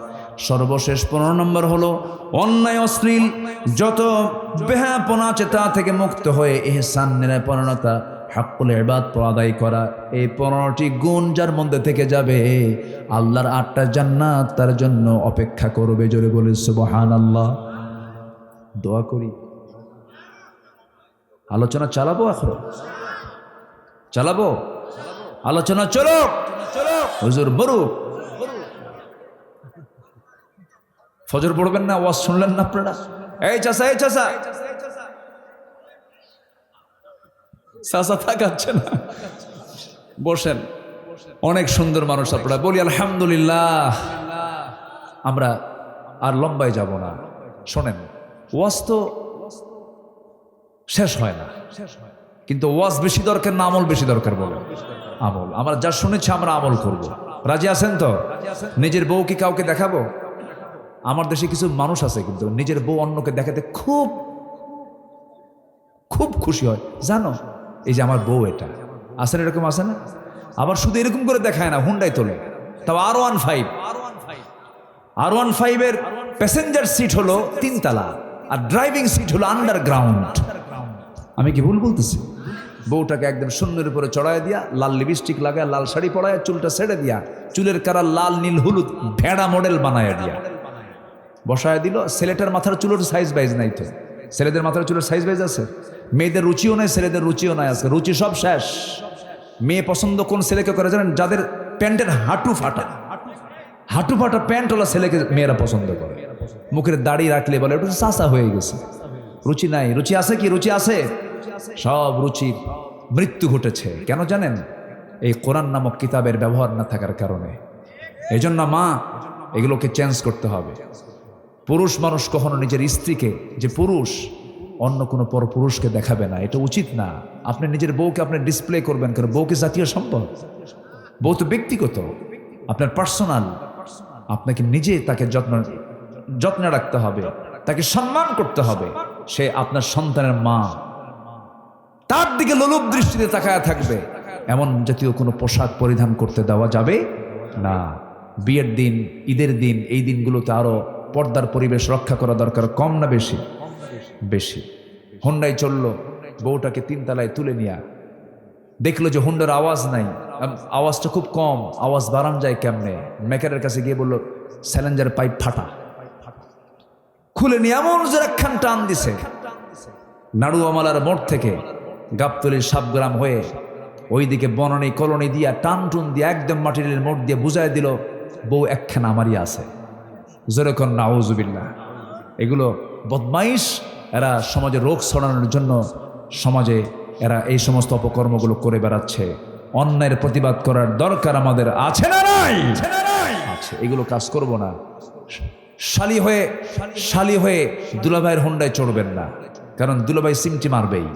সর্বশেষ 15 নম্বর হলো অন্যায় অশ্লীল যত বেহাপনা আছে তা থেকে মুক্ত হয়ে ইহসান নিরাপরণতা হাক্কুল ইবাদ আদায় করা। এই 15টি গুণ যার মধ্যে থেকে যাবে, আল্লাহর 8টা জান্নাত তার জন্য অপেক্ষা করবে। জোরে বলি সুবহানাল্লাহ। দোয়া করি, আলোচনা চালাবো, এখন চালাবো আলোচনা। চলো হুজুর বড় ফজর পড়বেন না? ওয়াজ শুনলেন না আপনারা? এই চাচা, এই চাচা, চাচা থাকাচ্ছে না, বসেন। অনেক সুন্দর মানুষ আপনারা, বলি আলহামদুলিল্লাহ। আমরা আর লম্বায় যাব না। শোনেন, ওয়াজ তো শেষ হয় না, কিন্তু ওয়াজ বেশি দরকার না আমল বেশি দরকার? বলে আমল। আমরা যা শুনেছি আমরা আমল করব। রাজি আছেন তো? নিজের বউ কি কাউকে দেখাবো? আমার দেশে কিছু মানুষ আছে কিন্তু নিজের বউ অন্যকে দেখাতে খুব খুব খুশি হয়, জানো এই যে আমার বউ এটা। আসেন এরকম আছে না? আবার শুধু এরকম করে দেখায় না, হুন্ডাই তোলে। তাও R15 এর প্যাসেঞ্জার সিট হলো 3 তলা আর ড্রাইভিং সিট হলো আন্ডারগ্রাউন্ড। আমি কি ভুল বলতেছি? বউটাকে একদম সুন্দর উপরে চড়ায় দিয়া, লাল লিপস্টিক লাগায়, লাল শাড়ি পরায়, চুলটা ছেড়ে দিয়া, চুলের কালার লাল নীল হলুদ ভেড়া মডেল বানায় দিয়া বসায় দিল। ছেলেটার মাথার চুলের সাইজ বাইজ নাই তো? ছেলেদের মাথার চুলের সাইজ বাইজ আছে? মেয়েদের রুচিও নাই, ছেলেদের রুচিও নাই। আজকে রুচি সব শেষ। মেয়ে পছন্দ কোন ছেলেকে করে জানেন? যাদের প্যান্টের হাঁটু ফাটা প্যান্ট ওলা ছেলেকে মেয়েরা পছন্দ করে। মুখের দাড়ি রাখলে বলে ওটা চাচা হয়ে গেছে। রুচি নাই। রুচি আছে কি? রুচি আছে। সব রুচির মৃত্যু ঘটেছে। কেন জানেন? এই কোরআন নামক কিতাবের ব্যবহার না থাকার কারণে। এই জন্য মা, এগুলোকে চেঞ্জ করতে হবে। পুরুষ মানুষ কখনো নিজের স্ত্রীকে, যে পুরুষ, অন্য কোনো পর পুরুষকে দেখাবে না, এটা উচিত না। আপনি নিজের বউকে আপনি ডিসপ্লে করবেন কেন? বউকে জাতীয় সম্পদ, বউ তো ব্যক্তিগত, আপনার পার্সোনাল। আপনাকে নিজে তাকে যত্নে রাখতে হবে, তাকে সম্মান করতে হবে। সে আপনার সন্তানের মা, তার দিকে লোলুপ দৃষ্টিতে তাকায় থাকবে, এমন জাতীয় কোনো পোশাক পরিধান করতে দেওয়া যাবে না। বিয়ের দিন, ঈদের দিন, এই দিনগুলোতে আরো পর্দার পরিবেশ রক্ষা করা দরকার। কম না বেশি? বেশি। হুন্ডাই চললো, বউটাকে 3 তলায় তুলে নিয়ে দেখলো যে হুন্ডার আওয়াজ নাই, আওয়াজটা খুব কম, আওয়াজ বাড়ান যায় কেমনে? মেকারের কাছে গিয়ে বললো স্যালেঞ্জার পাইপ ফাটা। খুলে নিয়ে এমন যে একখান টান দিছে, নাড়ুয়ামালার মোড় থেকে গাবতলির সাবগ্রাম হয়ে ওইদিকে বনানী কলোনি দিয়া টান টুন দিয়ে একদম মাটির মোড় দিয়ে বুঝাই দিল বউ একখানা আমারই আছে। যেরকম নাউজুবিল্লাহ। এগুলো বদমাইশ, এরা সমাজে রোগ ছড়ানোর জন্য সমাজে এরা এই সমস্ত অপকর্মগুলো করে বেড়াচ্ছে। অন্যায়ের প্রতিবাদ করার দরকার আমাদের আছে না নাই? আছে। এগুলো কাজ করব না। শালি হয়ে দুলাভাইয়ের হুন্ডায় চড়বেন না, কারণ দুলাভাই সিমটি মারবেই।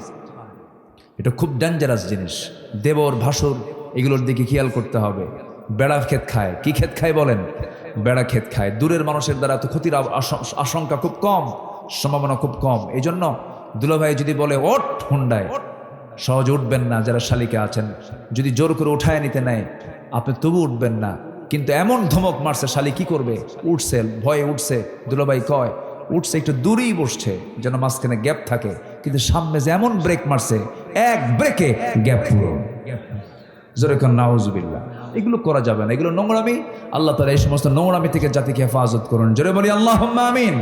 এটা খুব ডেঞ্জারাস জিনিস। দেবর ভাসুর এগুলোর দিকে খেয়াল করতে হবে। বেড়া ক্ষেত খায়। কি ক্ষেত খায় বলেন? বেড়া ক্ষেত খায়। দূরের মানুষের দ্বারা তো ক্ষতির আশঙ্কা খুব কম, সম্ভাবনা খুব কম। এই জন্য দুলাভাই যদি বলে ওঠ হুন্ডায়, সহজে উঠবেন না। যারা শালিকা আছেন, যদি জোর করে উঠায় নিতে নেয়, আপনি তবু উঠবেন না। কিন্তু এমন ধমক মারছে, শালি কি করবে? উঠছে, ভয়ে উঠছে। দুলাভাই কয় উঠছে, একটু দূরেই বসছে যেন মাঝখানে গ্যাপ থাকে, কিন্তু সামনে যে এমন ব্রেক মারছে, এক ব্রেকে গ্যাপ পুরো। যেরকম নাউজুবিল্লাহ। এগুলো করা যাবে না, এগুলো নোংরামি। আল্লাহ তাআলা এই সমস্ত নোংরামি থেকে জাতিকে হেফাজত করুন। জোরে বলি আল্লাহুম্মা আমিন।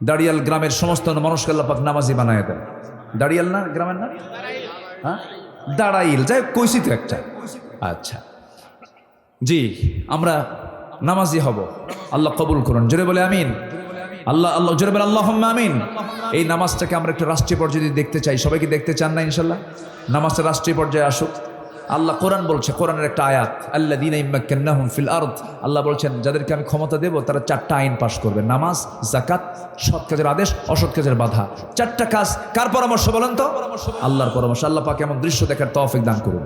দাড়িয়াল গ্রামের সমস্ত মানুষকে আল্লাহ পাক নামাজি বানায় দেন। দাড়িয়াল না গ্রামের নাম? হ্যাঁ, দাঁড়াইল, যাই কইছি তো একটা। আচ্ছা জি, আমরা নামাজি হব, আল্লাহ কবুল করুন। জোরে বলে আমিন। আল্লাহ জোরে বলে আল্লাহুম্মা আমিন। এই নামাজটাকে আমরা একটু রাষ্ট্রীয় পর্যায়ে দেখতে চাই। সবাই কি দেখতে চান না? ইনশাল্লাহ নামাজটা রাষ্ট্রীয় পর্যায়ে আসুক। আল্লাহ কোরআন বলছে, কোরআনের একটা আয়াত, আল্লাযীনা ইম্মাক্কান্নাহুম ফিল আরদ, আল্লাহ বলছেন যাদেরকে আমি ক্ষমতা দেব তারা 4টা আইন পাশ করবে: নামাজ, যাকাত, সৎ কাজের আদেশ, অসৎ কাজের বাধা। 4টা কাজ কার পরামর্শ বলেন তো? আল্লাহর পরামর্শ। আল্লাহ পাক এমন দৃশ্য দেখার তৌফিক দান করুন।